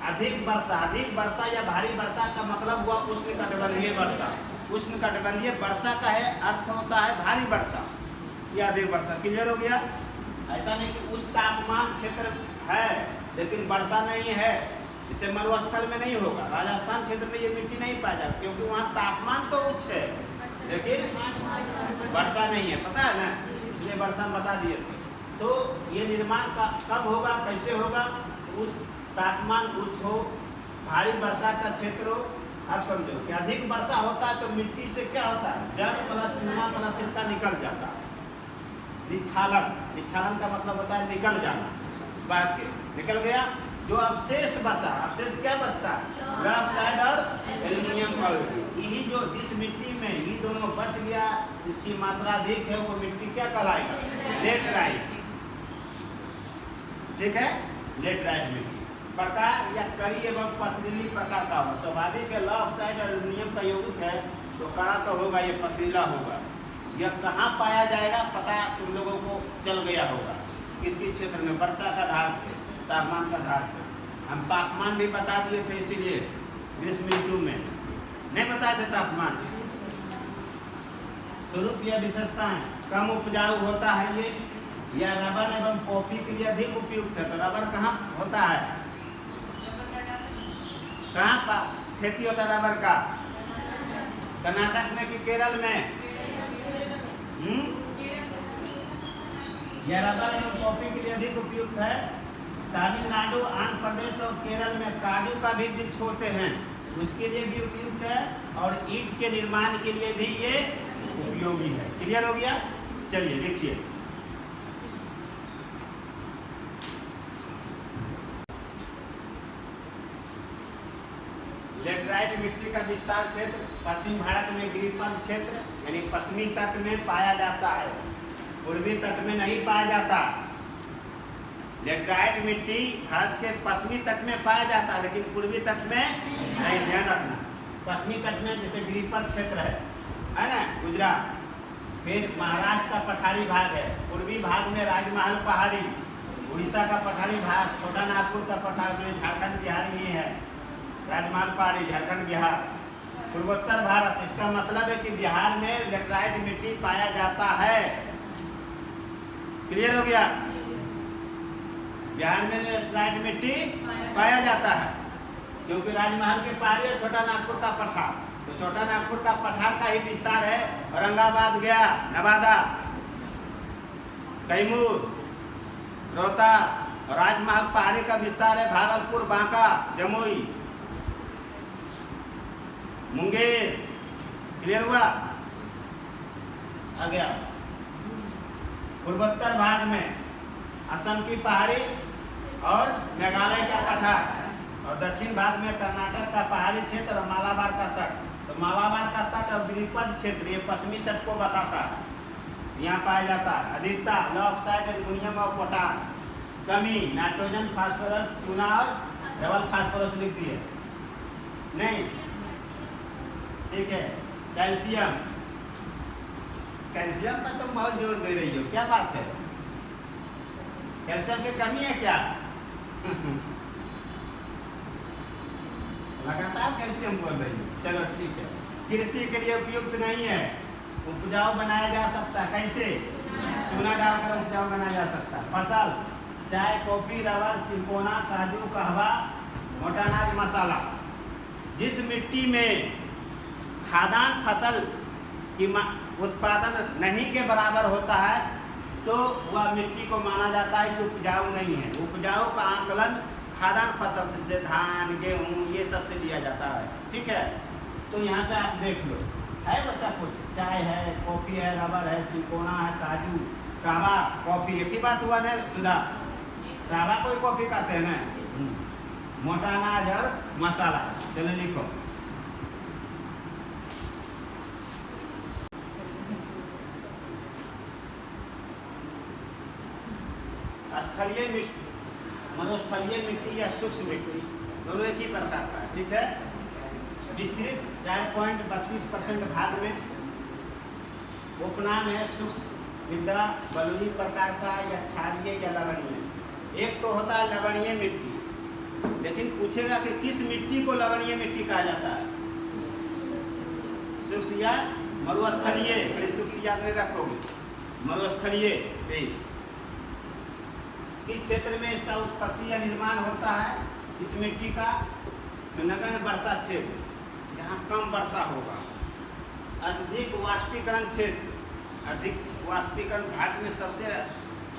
अधिक वर्षा या भारी वर्षा का मतलब हुआ उष्णकटिबंधीय वर्षा। उष्णकटिबंधीय वर्षा का है अर्थ होता है भारी वर्षा या अधिक वर्षा। क्लियर हो गया? ऐसा नहीं कि उच्च तापमान क्षेत्र है लेकिन वर्षा नहीं है, इसे मरुस्थल में नहीं होगा। राजस्थान क्षेत्र में ये मिट्टी नहीं पाया जाएगा क्योंकि वहाँ तापमान तो उच्च है लेकिन वर्षा नहीं है, पता है ना, इसलिए वर्षा बता दिए थे। तो ये निर्माण का कब होगा, कैसे होगा? उस तापमान उच्च हो, भारी वर्षा का क्षेत्र हो। अब समझो कि अधिक वर्षा होता है तो मिट्टी से क्या होता है, जल प्लस चूना प्लस सिरका निकल जाता है। निक्षालन का मतलब होता है निकल जाना, बह के निकल गया। जो अवशेष बचा, अवशेष क्या बचता है, लौह ऑक्साइड और एल्युमिनियम ऑक्साइड। यही जो इस मिट्टी में ये दोनों बच गया, इसकी मात्रा अधिक है, वो मिट्टी क्या कहलाएगा, लेटराइट। ठीक है, लेटराइट मिट्टी प्रकार या कड़ी एवं पथरीली प्रकार का होगा। स्वाभाविक है, लौह ऑक्साइड और एल्युमिनियम का यौगिक है तो कड़ा तो होगा, ये पथरीला होगा। यह कहाँ पाया जाएगा पता तुम लोगों को चल गया होगा, किसके क्षेत्र में, वर्षा का धार पे, तापमान का धार पे। हम तापमान भी बता दिए थे, इसीलिए ग्रीष्म ऋतु में नहीं बताए थे तापमान। स्वरूप या विशेषताएं, कम उपजाऊ होता है ये, या रबर एवं कॉफी के लिए अधिक उपयुक्त है। तो रबर कहाँ होता है, कहाँ का खेती होता है रबर का, कर्नाटक में कि केरल में? यह रबर एवं कॉफी के लिए अधिक उपयुक्त है। तमिलनाडु, आंध्र प्रदेश और केरल में काजू का भी वृक्ष होते हैं, उसके लिए भी उपयुक्त है, और ईंट के निर्माण के लिए भी ये उपयोगी है। क्लियर हो गया? चलिए देखिए, लेटराइट मिट्टी का विस्तार क्षेत्र पश्चिम भारत में गिरिपथ क्षेत्र यानी पश्चिमी तट में पाया जाता है, पूर्वी तट में नहीं पाया जाता। लेटराइट मिट्टी भारत के पश्चिमी तट में पाया जाता है लेकिन पूर्वी तट में नहीं, ध्यान रखना। पश्चिमी तट में जैसे गिरिपथ क्षेत्र है ना, गुजरात, फिर महाराष्ट्र का पठारी भाग है, पूर्वी भाग में राजमहल पहाड़ी, उड़ीसा का पठारी भाग, छोटा नागपुर का पठारी, झारखंड बिहार ये है, राजमहल पहाड़ी झारखंड बिहार। पूर्वोत्तर भारत, इसका मतलब है कि बिहार में लेटराइट मिट्टी पाया जाता है। क्लियर हो गया? बिहार में लेटराइट मिट्टी पाया जाता है क्योंकि राजमहल के पहाड़ी और छोटा नागपुर का पठार, तो छोटा नागपुर का पठार का ही विस्तार है। औरंगाबाद गया, नवादा, कैमूर, रोहतास, और राजमहल पहाड़ी का विस्तार है भागलपुर, बांका, जमुई, मुंगेर। क्लियर हुआ? आ गया पूर्वोत्तर भाग में असम की पहाड़ी और मेघालय का पठार, और दक्षिण भाग में कर्नाटक का पहाड़ी क्षेत्र और मालाबार का तट। तो मालाबार का तट और गिरिपथ क्षेत्र ये पश्चिमी तट को बताता है, यहाँ पाया जाता है। अधिकता लौह ऑक्साइड, एल्युमिनियम और पोटास। कमी नाइट्रोजन, फास्फोरस, चूना और डबल फास्फोरस लिख दिए नहीं, ठीक है। कैल्शियम, कैल्शियम पर तुम बहुत जोर दे रही हो, क्या बात है, कैल्शियम की कमी है क्या? लगातार कैल्शियम बोल रही हो, चलो ठीक है। कृषि के लिए उपयुक्त नहीं है, उपजाऊ बनाया जा सकता है, कैसे? चूना डालकर उपजाऊ बनाया जा सकता है। फसल चाय, कॉफी, रबर, सिंकोना, काजू, कहवा, मोटा अनाज, मसाला। जिस मिट्टी में खाद्यान्न फसल की उत्पादन नहीं के बराबर होता है तो वह मिट्टी को माना जाता है कि उपजाऊ नहीं है। उपजाऊ का आकलन खाद्यान्न फसल से धान, गेहूँ ये सब से लिया जाता है, ठीक है। तो यहाँ पे आप देख लो, है वैसा कुछ, चाय है, कॉफी है, रबर है, सिंकोना है, काजू, कहवा, कॉफी, एक ही बात हुआ ना सुधा, कहवा कोई कॉफी कहते हैं ना, मोटा अनाज और मसाला। चलो लिखो, स्थलीय मिट्टी, मरुस्थलीय मिट्टी या सूक्ष्म मिट्टी, दोनों एक ही प्रकार का है, ठीक है। विस्तृत 4.32% भाग में उपनाम है सूक्ष्म मृदा, बलुई प्रकार का या क्षारीय या लवणीय। एक तो होता है लवणीय मिट्टी, लेकिन पूछेगा कि किस मिट्टी को लवणीय मिट्टी कहा जाता है? शुष्क या मरुस्थलीय? कभी शुष्क याद नहीं रखोगे, मरुस्थलीय। किस क्षेत्र में इसका उत्पत्ति या निर्माण होता है इस मिट्टी का? तो नगण्य वर्षा क्षेत्र, जहाँ कम वर्षा होगा। अधिक वाष्पीकरण क्षेत्र, अधिक वाष्पीकरण घाट में सबसे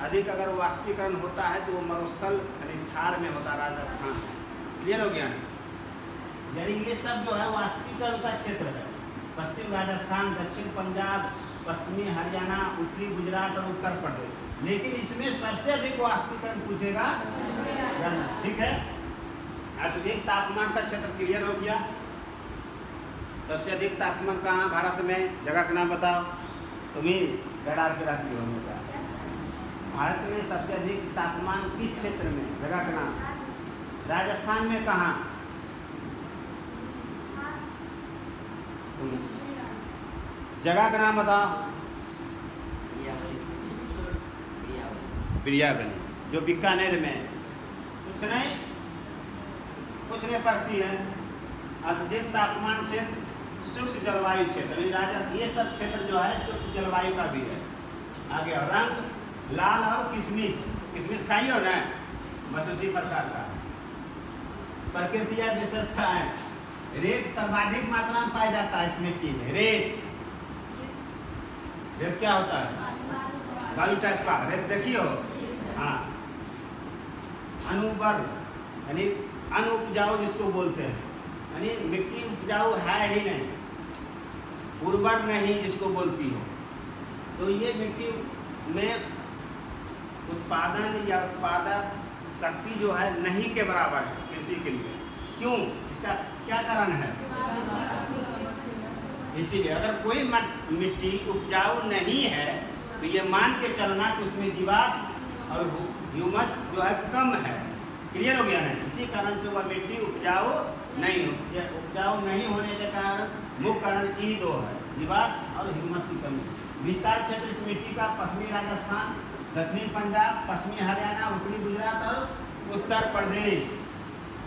अधिक अगर वाष्पीकरण होता है तो वो मरुस्थल यानी थार में होता है, राजस्थान। क्लियर हो गया ना? यानी ये सब जो है वाष्पीकरण का क्षेत्र है। पश्चिम राजस्थान, दक्षिण पंजाब, पश्चिमी हरियाणा, उत्तरी गुजरात और उत्तर प्रदेश। लेकिन इसमें सबसे अधिक वाष्पीकरण पूछेगा, ठीक है। अत्यधिक तापमान का क्षेत्र क्लियर हो गया। सबसे अधिक तापमान कहाँ भारत में? जगह का नाम बताओ। तुम्ही रडार पे रखती हो हमेशा। भारत में सबसे अधिक तापमान किस क्षेत्र में? जगह का नाम। राजस्थान में कहाँ? जगह का नाम बताओ। बिरयावली, जो बीकानेर में। कुछ नहीं पड़ती है। अत्यधिक तापमान क्षेत्र, शुष्क जलवायु क्षेत्र। ये सब क्षेत्र जो है शुष्क जलवायु का भी है। आगे रंग लाल और किशमिश खाइए हो ना, बस उसी प्रकार का। प्रकृति या विशेषताएं, रेत सर्वाधिक मात्रा में पाया जाता है इस मिट्टी में। रेत क्या होता है? बालू टाइप का रेत, देखिए हो। हाँ, अनुबर यानी अनुपजाऊ जिसको बोलते हैं, यानी मिट्टी उपजाऊ है ही नहीं, उर्वर नहीं जिसको बोलती हो। तो ये मिट्टी में उत्पादन या उत्पादक शक्ति जो है नहीं के बराबर है कृषि के लिए। क्यों? इसका क्या कारण है? इसीलिए अगर कोई मिट्टी उपजाऊ नहीं है तो ये मान के चलना कि उसमें जीवाश्म और ह्यूमस जो है कम है। क्लियर हो गया ना? इसी कारण से वह मिट्टी उपजाऊ नहीं होने के कारण मुख्य कारण ई दो है, जीवाश्म और ह्यूमस की कमी। विस्तार क्षेत्र इस मिट्टी का पश्चिमी राजस्थान, दक्षिणी पंजाब, पश्चिमी हरियाणा, उत्तरी गुजरात और उत्तर प्रदेश।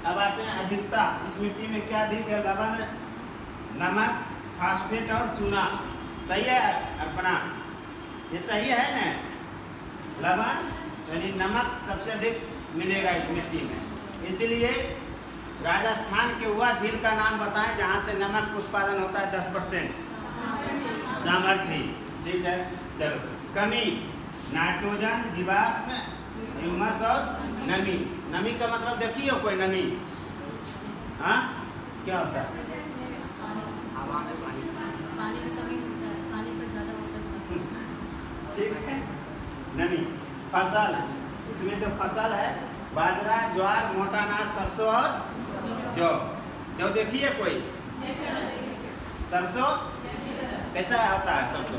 अब आते हैं अधिकता। इस मिट्टी में क्या अधिक है? लवण, नमक, फास्फेट और चूना। सही है अपना? ये सही है ना? लवण यानी नमक सबसे अधिक मिलेगा इस मिट्टी में। इसलिए राजस्थान के वह झील का नाम बताएं जहाँ से नमक उत्पादन होता है 10%। सामर्थ्य, ठीक है। चलो, कमी, नाइट्रोजन, जीवाश्म, ह्यूमस और नमी। नमी का मतलब देखिए कोई नमी, हाँ क्या होता है? हवा में पानी की कमी होता है, पानी पर ज़्यादा होता है। ठीक है। नमी। फसल, इसमें जो फसल है बाजरा, ज्वार, मोटा अनाज, सरसों और जौ देखिए कोई? सरसों कैसा होता है? सरसों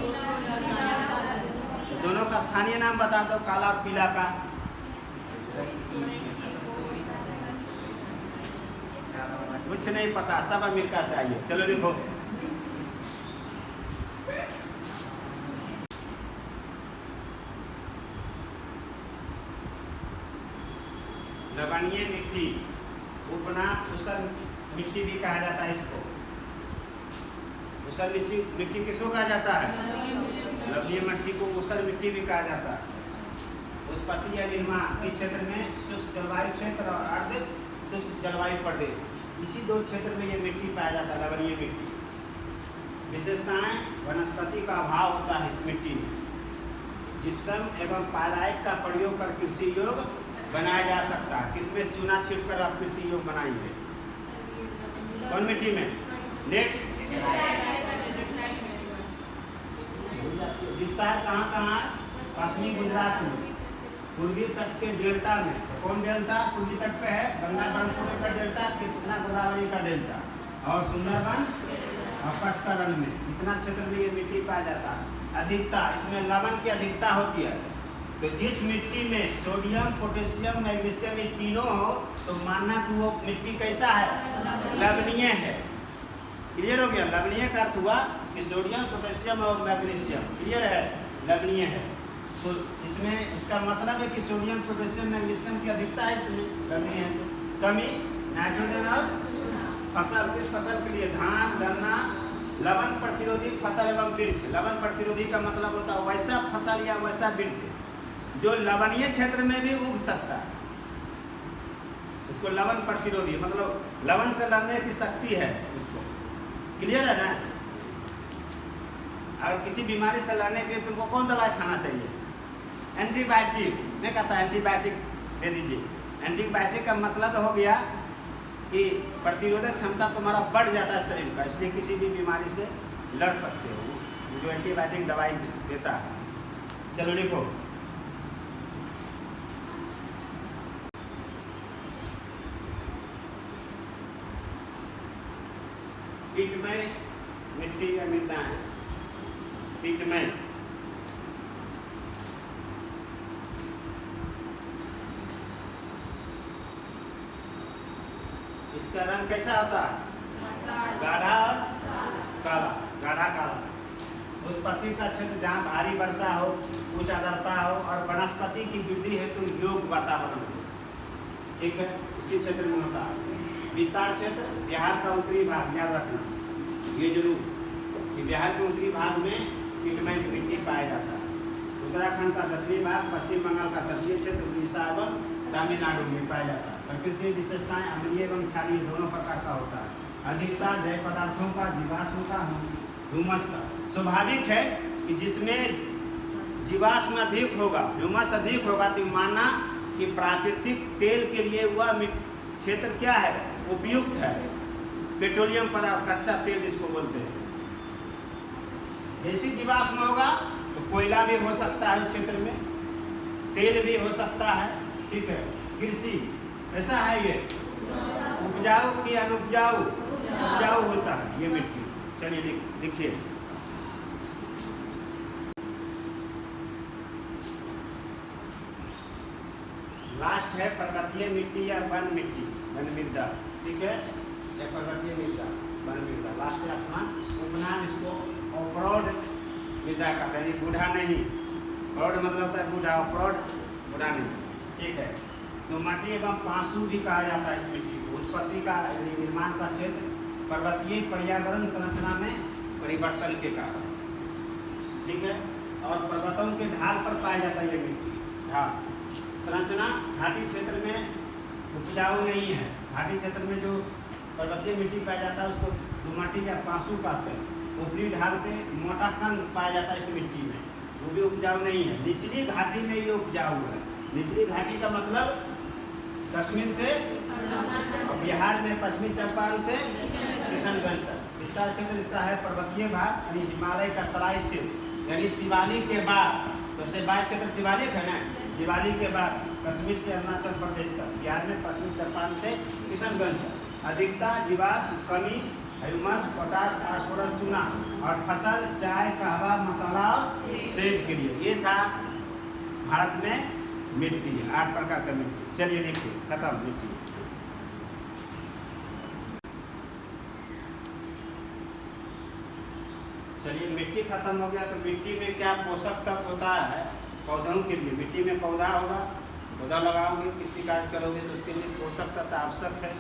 दोनों का स्थानीय नाम बता दो, काला और पीला का। कुछ नहीं पता, सब अमेरिका से आइए। चलो लिखो। लवणीय मिट्टी, उपनाम ऊसर मिट्टी भी कहा जाता है इसको। ऊसर मिट्टी किसको कहा जाता है? लवणीय मिट्टी को ऊसर मिट्टी भी कहा जाता है। उत्पत्ति या निर्माण इस क्षेत्र में शुष्क जलवायु क्षेत्र और अर्ध शुष्क जलवायु प्रदेश, इसी दो क्षेत्र में ये मिट्टी पाया जाता है, लवणीय मिट्टी। विशेषताएं, वनस्पति का अभाव होता है इस मिट्टी में। जिप्सम एवं पायराइट का प्रयोग कर कृषि योग बनाया जा सकता है। किसमें? चूना छीट कर आप कृषि योग बनाएंगे। कौन मिट्टी में? नेट। विस्तार कहाँ? पश्चिमी गुजरात में, पूर्वी तट के डेल्टा में। कौन डेल्टा पूर्वी तट पे है? गंगा ब्रह्मपुत्र का डेल्टा, कृष्णा गोदावरी का डेल्टा और सुंदरबन और कच्छ का रण में। इतना क्षेत्र में ये मिट्टी पाया जाता है। अधिकता, इसमें लवण की अधिकता होती है। तो जिस मिट्टी में सोडियम, पोटेशियम, मैग्नीशियम ये तीनों हो तो मानना कि वो मिट्टी कैसा है? लवणीय है। क्लियर हो गया? लवणीय का अर्थ हुआ कि सोडियम, पोटेशियम और मैग्नीशियम। क्लियर है? लवणीय है। तो इसमें इसका मतलब है कि सोडियम, पोटेशियम, मैग्नीशियम की अधिकता है इसमें, लवणीय है। कमी, नाइट्रोजन और फसल। किस फसल के लिए? धान, गन्ना, लवण प्रतिरोधी फसल एवं वृक्ष। लवण प्रतिरोधी का मतलब होता है वैसा फसल या वैसा वृक्ष जो लवणीय क्षेत्र में भी उग सकता है, उसको लवण प्रतिरोधी, मतलब लवण से लड़ने की शक्ति है उसको। क्लियर है ना? अगर किसी बीमारी से लड़ने के लिए तुमको कौन दवाई खाना चाहिए? एंटीबायोटिक। मैं कहता एंटीबायोटिक दे दीजिए। एंटीबायोटिक का मतलब हो गया कि प्रतिरोधक क्षमता तुम्हारा बढ़ जाता है शरीर का, इसलिए किसी भी बीमारी से लड़ सकते हो जो एंटीबायोटिक दवाई देता है। चलो लिखो। पीटमय मिट्टी या मृदा है। पीटमय इसका रंग कैसा होता है? गाढ़ा और काला। गाढ़ा काला। उत्पत्ति का क्षेत्र जहाँ भारी वर्षा हो, उच्च आर्द्रता हो और वनस्पति की वृद्धि हेतु योग्य वातावरण हो, ठीक है, उसी क्षेत्र में होता है। विस्तार क्षेत्र बिहार का उत्तरी भाग, याद रखना ये जरूर कि बिहार के उत्तरी भाग में पीटमय मिट्टी पाया जाता है। उत्तराखंड का दक्षिणी भाग, पश्चिम बंगाल का तटीय क्षेत्र, उड़ीसा एवं तमिलनाडु में पाया जाता है। प्रकृति विशेषताएं अम्लीय एवं क्षारीय दोनों प्रकार का होता है। अधिकता जैव पदार्थों का, जीवाश्म का, ह्यूमस का। स्वाभाविक है कि जिसमें जीवाश्म अधिक होगा, ह्यूमस अधिक होगा, तो मानना कि प्राकृतिक तेल के लिए वह क्षेत्र क्या है? उपयुक्त है। पेट्रोलियम पदार्थ, कच्चा तेल जिसको बोलते हैं। जैसी जीवाश्म होगा तो कोयला भी हो सकता है क्षेत्र में, तेल भी हो सकता है, ठीक है। कृषि ऐसा है, ये उपजाऊ कि अनुपजाऊ? उपजाऊ होता है ये मिट्टी। चलिए लिखिए। लास्ट है पर्वतीय मिट्टी या वन मिट्टी, वन मृदा, ठीक है। या पर्वतीय मृदा, वन मृदा। लास्ट है अपना उपनाम, इसको ऑफरोड मृदा कहते हैं। बूढ़ा नहीं, प्रौढ़ मतलब होता है बूढ़ा, ऑफरोड बूढ़ा नहीं, ठीक है। दोमटी एवं पांसू भी कहा जाता है इस मिट्टी को। उत्पत्ति का यानी निर्माण का क्षेत्र पर्वतीय पर्यावरण संरचना में परिवर्तन के कारण, ठीक है। और पर्वतों के ढाल पर पाया जाता है ये मिट्टी। ढाल संरचना घाटी क्षेत्र में उपजाऊ नहीं है। घाटी क्षेत्र में जो पर्वतीय मिट्टी पाया जाता है उसको दोमटी या पांसू कहते हैं। ऊपरी ढाल पे मोटा कण पाया जाता है इस मिट्टी में, वो भी उपजाऊ नहीं है। निचली घाटी में ये उपजाऊ है। निचली घाटी का मतलब कश्मीर से और बिहार में पश्चिमी चंपारण से किशनगंज तक। विस्तार क्षेत्र इसका है पर्वतीय भाग यानी हिमालय का तराई क्षेत्र, यानी शिवालिक के बाद सबसे बड़ा क्षेत्र शिवालिक है ना। शिवालिक के बाद कश्मीर से अरुणाचल प्रदेश तक, बिहार में पश्चिमी चंपारण से किशनगंज तक। अधिकता जीवाश्म, कमी ह्यूमस, पोटाश, फास्फोरस, चूना और फसल चाय, कहवा, मसाला और सेब के लिए। ये था भारत में मिट्टी, 8 प्रकार का मिट्टी। चलिए देखिए, खत्म मिट्टी। चलिए मिट्टी खत्म हो गया, तो मिट्टी में क्या पोषक तत्व होता है पौधों के लिए? मिट्टी में पौधा होगा, पौधा लगाओगे, किसी कार्य करोगे तो उसके लिए पोषक तत्व आवश्यक है।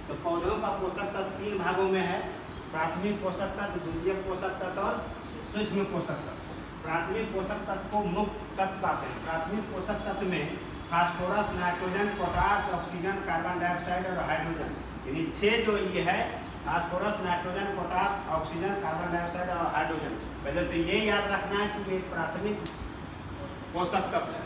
तो पौधों का पोषक तत्व 3 भागों में है। प्राथमिक पोषक तत्व, द्वितीयक पोषक तत्व और सूक्ष्म पोषक तत्व। प्राथमिक पोषक तत्व को मुख्य तत्व कहते हैं। प्राथमिक पोषक तत्व में phosphorus, nitrogen, potash, oxygen, carbon dioxide और हाइड्रोजन, यानी 6 जो ये है, phosphorus, nitrogen, potash, oxygen, carbon dioxide और हाइड्रोजन। पहले तो ये याद रखना है कि ये प्राथमिक पोषक तत्व है,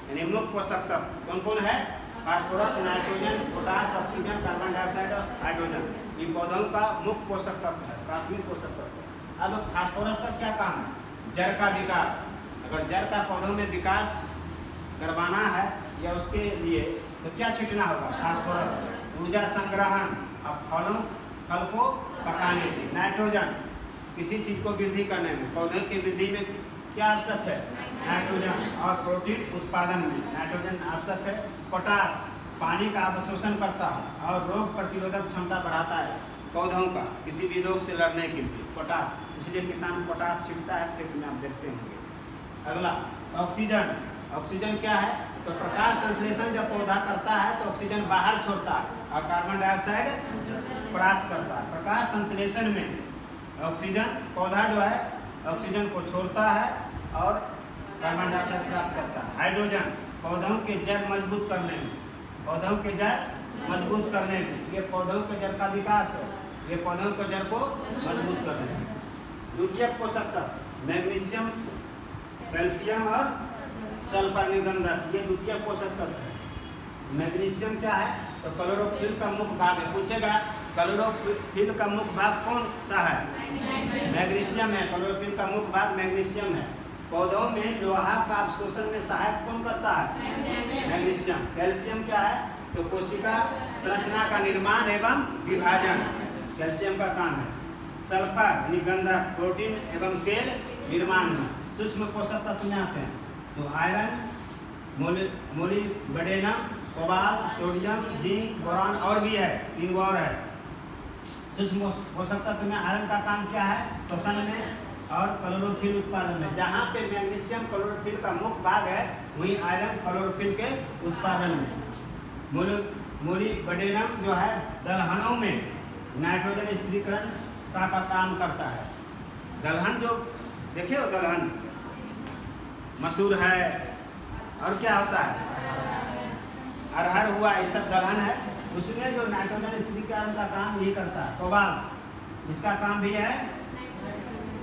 यानी मुख्य पोषक तत्व कौन कौन है? Phosphorus, nitrogen, potash, oxygen, carbon dioxide और हाइड्रोजन। ये पौधों का मुख्य पोषक तत्व है, प्राथमिक पोषक तत्व। अब फास्फोरस का क्या काम है? जड़ का विकास। अगर जड़ का पौधों में विकास करवाना है या उसके लिए तो क्या छिड़कना होगा? फास्फोरस। ऊर्जा संग्रहण, अब फल को पकाने में। नाइट्रोजन, किसी चीज़ को वृद्धि करने में, पौधे की वृद्धि में क्या आवश्यक है? नाइट्रोजन। और प्रोटीन उत्पादन में नाइट्रोजन आवश्यक है। पोटास, पानी का अवशोषण करता है और रोग प्रतिरोधक क्षमता बढ़ाता है पौधों का, किसी भी रोग से लड़ने के लिए पोटास, इसलिए किसान पोटास छिड़कता है खेत में, आप देखते होंगे। अगला ऑक्सीजन। ऑक्सीजन क्या है? तो प्रकाश संश्लेषण जब पौधा करता है तो ऑक्सीजन बाहर छोड़ता है और कार्बन डाइऑक्साइड प्राप्त करता है। प्रकाश संश्लेषण में ऑक्सीजन पौधा जो है ऑक्सीजन को छोड़ता है और कार्बन डाइऑक्साइड प्राप्त करता है। हाइड्रोजन पौधों के जड़ मजबूत करने में, पौधों के जड़ मजबूत करने में, ये पौधों के जड़ का विकास है, ये पौधों के जड़ को मजबूत करने में। द्वितीयक पोषक तत्व मैग्नीशियम, कैल्शियम और सल्फर निगंधक, ये द्वितीयक पोषक तत्व है। मैग्नीशियम क्या है? तो क्लोरोफिल का मुख्य भाग है। पूछेगा क्लोरोफिल का मुख्य भाग कौन सा है? मैग्नीशियम है। क्लोरोफिल का मुख्य भाग मैग्नीशियम है। पौधों में लोहा का अवशोषण में सहायक कौन करता है? मैग्नीशियम। कैल्शियम क्या है? तो कोशिका संरचना का निर्माण एवं विभाजन, कैल्शियम का काम है। सल्फर निगंधक, प्रोटीन एवं तेल निर्माण में। सूक्ष्म पोषक तत्व में आते हैं तो iron, molybdenum, cobalt, sodium, zinc, boron और भी है, 3 और है। सूक्ष्म पोषक तत्व में आयरन का काम क्या है? श्वसन में और क्लोरोफिल उत्पादन में। जहाँ पे मैग्नीशियम क्लोरोफिल का मुख्य भाग है वहीं आयरन क्लोरोफिल के उत्पादन में। मोलिब्डेनम जो है दलहनों में नाइट्रोजन स्थिरीकरण का काम करता है। दलहन जो देखे हो, दलहन मसूर है और क्या होता है? अरहर हुआ, ये सब दलहन है। उसमें जो नाइट्रोजन स्थिरीकरण का काम यही करता है। कोबाल्ट इसका काम भी है।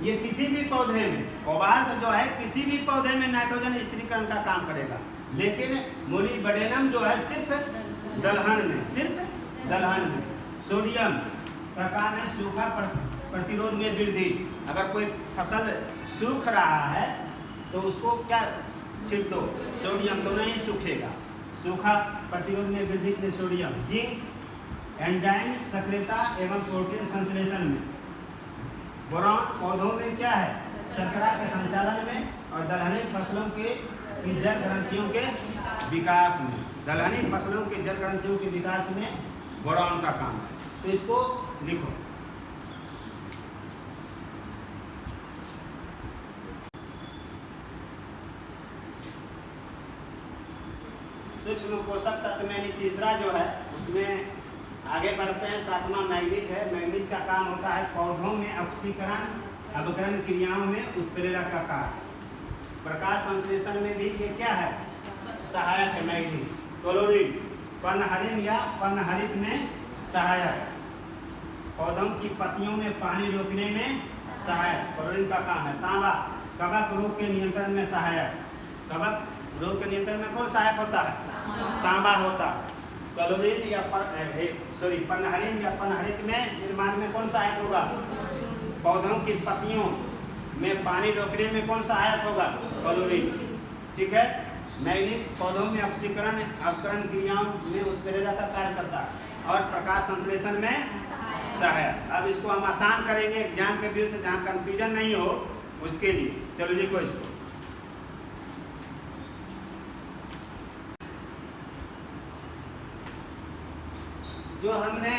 ये किसी भी पौधे में कोबाल्ट जो है किसी भी पौधे में नाइट्रोजन स्थिरीकरण का काम करेगा, लेकिन मोलिब्डेनम जो है सिर्फ दलहन में, सिर्फ दलहन में। सोडियम का काम है सूखा प्रतिरोध में वृद्धि। अगर कोई फसल सूख रहा है तो उसको क्या छिड़क दो? सोडियम, तो नहीं सूखेगा। सूखा प्रतिरोध में वृद्धि के लिए सोडियम। जिंक एंजाइम सक्रियता एवं प्रोटीन संश्लेषण में। बोरान पौधों में क्या है? शर्करा के संचालन में और दलहनी फसलों के जड़ ग्रंथियों के विकास में। दलहनी फसलों के जड़ ग्रंथियों के विकास में बोरान का काम है। तो इसको लिखो। सूक्ष्म पोषक तत्व में तीसरा जो है उसमें आगे बढ़ते हैं। 7वां मैग्नीज है। मैग्नीज का काम होता है पौधों में ऑक्सीकरण अवकरण क्रियाओं में उत्प्रेरक का कार्य। प्रकाश संश्लेषण में भी ये क्या है? सहायक है मैग्नीज। क्लोरीन पर्णहरित या पर्णहरित में सहायक। पौधों की पत्तियों में पानी रोकने में सहायक, क्लोरीन का काम है। तांबा कवक रोग के नियंत्रण में सहायक। कवक रोग के नियंत्रण में कौन सहायक होता है? तांबा होता है। क्लोरीन या पर्णहरित या पर्णहरित में निर्माण में कौन सहायक होगा? पौधों की पत्तियों में पानी रोकने में कौन सहायक होगा? क्लोरीन। ठीक है। मैग्नीज पौधों में ऑक्सीकरण अवकरण क्रियाओं में उत्प्रेरक का कार्य करता है और प्रकाश संश्लेषण में सहायक। अब इसको हम आसान करेंगे एग्जाम के व्यू से, जहाँ कंफ्यूजन नहीं हो उसके लिए। चलो लिखो इसको। जो हमने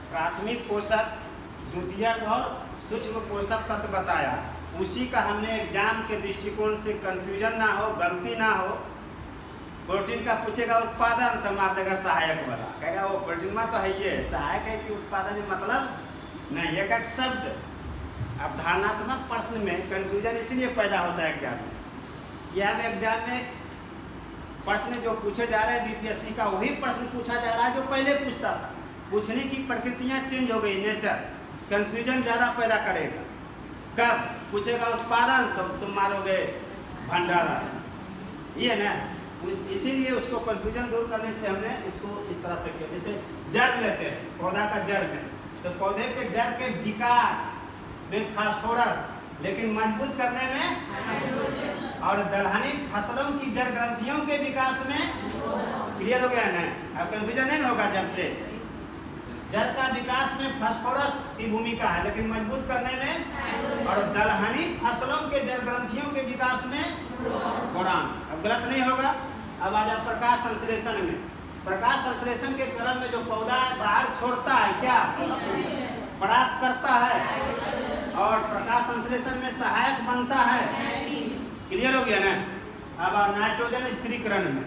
प्राथमिक पोषक, द्वितीयक और सूक्ष्म पोषक तत्व बताया, उसी का हमने एग्जाम के दृष्टिकोण से कंफ्यूजन ना हो, गलती ना हो। प्रोटीन का पूछेगा उत्पादन तो मार देगा सहायक वाला, कहेगा वो प्रोटीन में तो है, ये सहायक है कि उत्पादन मतलब नहीं। एक एक शब्द अवधारणात्मक प्रश्न में कंफ्यूजन इसलिए पैदा होता है एग्जाम में। यह एग्जाम में प्रश्न जो पूछे जा रहे हैं बीपीएससी का, वही प्रश्न पूछा जा रहा है जो पहले पूछता था। पूछने की प्रकृतियाँ चेंज हो गई, नेचर कंफ्यूजन ज़्यादा पैदा करेगा। कब पूछेगा उत्पादन तो तुम मारोगे भंडारा, ये ना। इसीलिए उसको कंफ्यूजन दूर करने के लिए हमने इसको इस तरह से किया। जैसे जड़ लेते हैं, पौधा का जड़ में, तो पौधे के जड़ के विकास में फास्फोरस, लेकिन मजबूत करने में, और दलहनी फसलों की जड़ ग्रंथियों के विकास में। क्लियर हो गया ना? अब कंफ्यूजन नहीं होगा। जड़ से जड़ का विकास में फास्फोरस की भूमिका है, लेकिन मजबूत करने में, और दलहनी फसलों के जड़ ग्रंथियों के विकास में बोरान। अब गलत नहीं होगा। अब आ जाए प्रकाश संश्लेषण में। प्रकाश संश्लेषण के क्रम में जो पौधा बाहर छोड़ता है क्या? प्राप्त करता है, और प्रकाश संश्लेषण में सहायक बनता है। क्लियर हो गया ना? अब नाइट्रोजन स्थिरीकरण में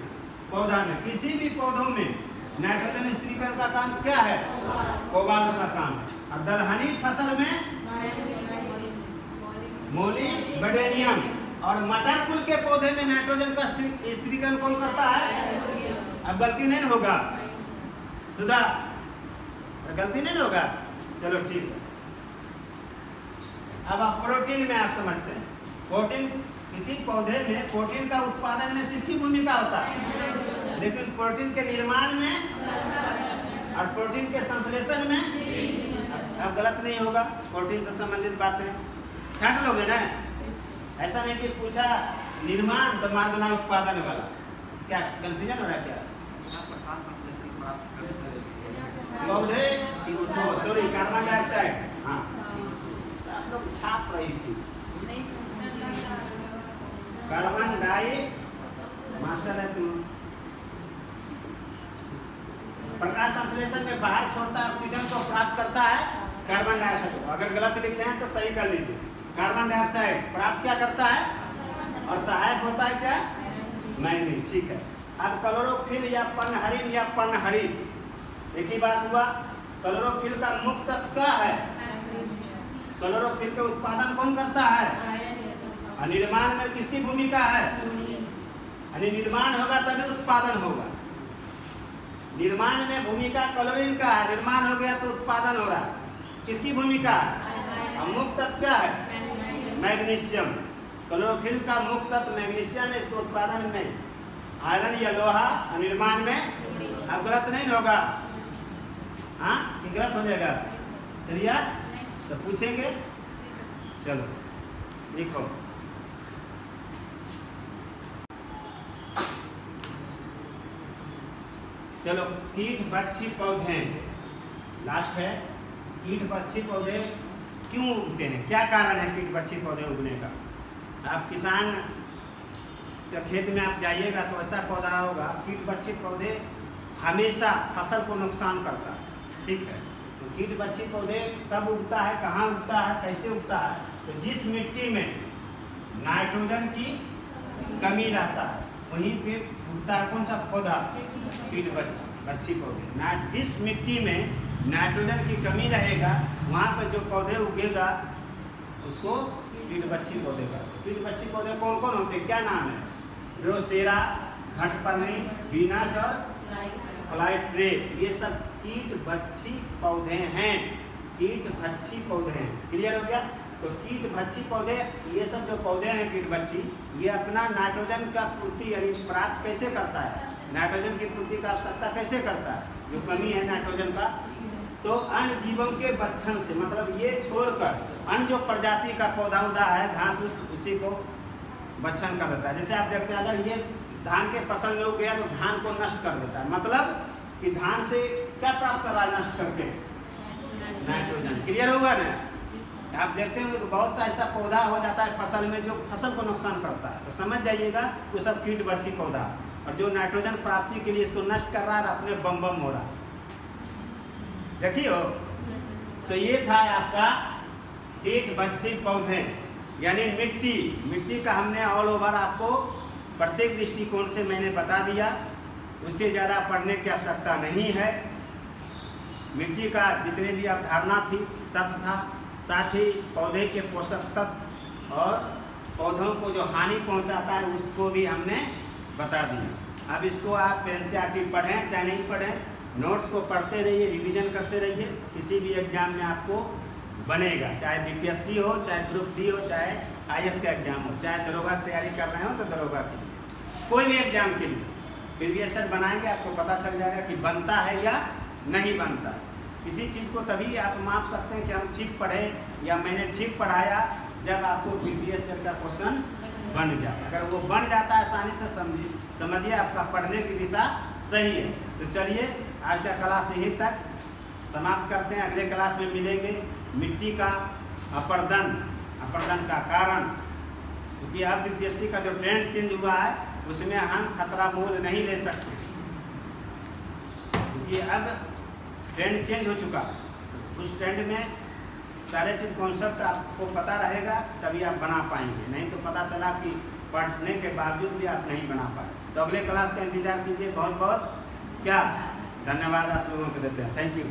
पौधा में किसी भी पौधों में नाइट्रोजन स्थिरीकरण का काम क्या है? कोबाल्ट का काम है। और दलहनी फसल में मोलिबेडेनियम। और मटर कुल के पौधे में नाइट्रोजन का स्थिरीकरण कौन करता है? अब गलती नहीं होगा सुधा, गलती नहीं होगा। चलो ठीक है। अब आप प्रोटीन में आप समझते हैं, प्रोटीन किसी पौधे में प्रोटीन का उत्पादन में किसकी भूमिका होता है? लेकिन प्रोटीन के निर्माण में और प्रोटीन के संश्लेषण में अब गलत नहीं होगा। प्रोटीन से संबंधित बातें छाट लोगे ना, ऐसा नहीं कि पूछा निर्माण तो मार देना उत्पादन वाला। क्या कंफ्यूजन हो रहा है क्या? पौधे सॉरी कार्बन डाइऑक्साइड, हाँ आप लोग छाप रही थी कार्बन डाई, मास्टर है तुम। प्रकाश संश्लेषण में बाहर छोड़ता है, ऑक्सीजन को प्राप्त करता है कार्बन डाइऑक्साइड। अगर गलत लिखते हैं तो सही कर लीजिए। कार्बन डाइऑक्साइड प्राप्त क्या करता है और सहायक होता है क्या? मैग्नीज। ठीक है। अब क्लोरोफिल या पनहरिन या पनहरित, एक ही बात हुआ। क्लोरोफिल का मुख्य तत्व क्या है? क्लोरोफिल का उत्पादन कौन करता है? और निर्माण में किसकी भूमिका है? यानी निर्माण होगा तभी उत्पादन होगा। निर्माण में भूमिका क्लोरीन का है, निर्माण हो गया तो उत्पादन हो रहा है। किसकी भूमिका है? और मुख्य तत्व क्या है? मैग्नीशियम। क्लोरोफिल का मुख्य तत्व मैग्नीशियम है, इसको उत्पादन में आयरन या लोहा, निर्माण में अब गलत नहीं होगा। हाँ कि गलत हो जाएगा? चलिए तो पूछेंगे। चलो लिखो। चलो कीट बच्छी पौधे लास्ट है। कीट बच्छी पौधे क्यों उगते हैं? क्या कारण है कीट बच्छी पौधे उगने का? आप किसान के खेत में आप जाइएगा तो ऐसा पौधा होगा, कीट बच्छी पौधे हमेशा फसल को नुकसान करता है। ठीक है। तो कीट बच्छी पौधे कब उगता है, कहाँ उगता है, कैसे उगता है? तो जिस मिट्टी में नाइट्रोजन की कमी रहता है वहीं पे उगता है कौन सा पौधा? कीट बच्छी पौधे। जिस मिट्टी में नाइट्रोजन की कमी रहेगा वहाँ पर जो पौधे उगेगा उसको कीट बच्छी पौधे का। कीट बच्छी पौधे कौन कौन होते हैं? क्या नाम है? ड्रोसेरा, घटपर्णी, वीनस और फ्लाइट्रे। ये सब कीट बच्छी पौधे हैं। कीट भक्षी पौधे हैं। क्लियर हो गया? तो कीट भक्षी पौधे, ये सब जो पौधे हैं कीट बच्छी, ये अपना नाइट्रोजन का पूर्ति यानी प्राप्त कैसे करता है? नाइट्रोजन की पूर्ति का आवश्यकता कैसे करता है? जो कमी है नाइट्रोजन का, तो अन्य जीवों के भक्षण से, मतलब ये छोड़कर अन्य जो प्रजाति का पौधा उदा है घास उसी को भक्षण कर देता है। जैसे आप देखते हैं अगर ये धान के फसल में उग गया तो धान को नष्ट कर देता है। मतलब कि धान से क्या प्राप्त कर रहा है नष्ट करके? नाइट्रोजन। क्लियर होगा ना? आप देखते हैं कि बहुत सा ऐसा पौधा हो जाता है फसल में जो फसल को नुकसान करता है, तो समझ जाइएगा वो सब कीट बच्छी पौधा। और जो नाइट्रोजन प्राप्ति के लिए इसको नष्ट कर रहा है अपने बम बम हो रहा है। देखिए तो ये था आपका कीट बच्छी पौधे यानी मिट्टी का हमने ऑल ओवर आपको प्रत्येक दृष्टिकोण से मैंने बता दिया। उससे ज़्यादा पढ़ने की आवश्यकता नहीं है। मिट्टी का जितने भी अवधारणा थी, तथ्य था, साथ ही पौधे के पोषक तत्व और पौधों को जो हानि पहुंचाता है उसको भी हमने बता दिया। अब इसको आप एनसीईआरटी पढ़ें चाहे नहीं पढ़ें, नोट्स को पढ़ते रहिए, रिवीजन करते रहिए। किसी भी एग्जाम में आपको बनेगा, चाहे बीपीएससी हो, चाहे ग्रुप डी हो, चाहे आईएएस का एग्जाम हो, चाहे दरोगा की तैयारी कर रहे हो तो दरोगा के लिए, कोई भी एग्जाम के लिए प्रीवियस सेट बनाएंगे, आपको पता चल जाएगा कि बनता है या नहीं बनता। किसी चीज़ को तभी आप माप सकते हैं कि हम ठीक पढ़े या मैंने ठीक पढ़ाया जब आपको प्रीवियस सेट का क्वेश्चन बन जाए। अगर वो बन जाता है आसानी से समझिए आपका पढ़ने की दिशा सही है। तो चलिए आज का क्लास यहीं तक समाप्त करते हैं। अगले क्लास में मिलेंगे मिट्टी का अपर्दन का कारण, क्योंकि अब बीपीएससी का जो ट्रेंड चेंज हुआ है उसमें हम खतरा मोल नहीं ले सकते, क्योंकि अब ट्रेंड चेंज हो चुका। उस ट्रेंड में सारे चीज़ कॉन्सेप्ट आपको पता रहेगा तभी आप बना पाएंगे, नहीं तो पता चला कि पढ़ने के बावजूद भी आप नहीं बना पाए। तो अगले क्लास का इंतजार कीजिए। बहुत बहुत क्या धन्यवाद आप लोगों को देते हैं। Thank you.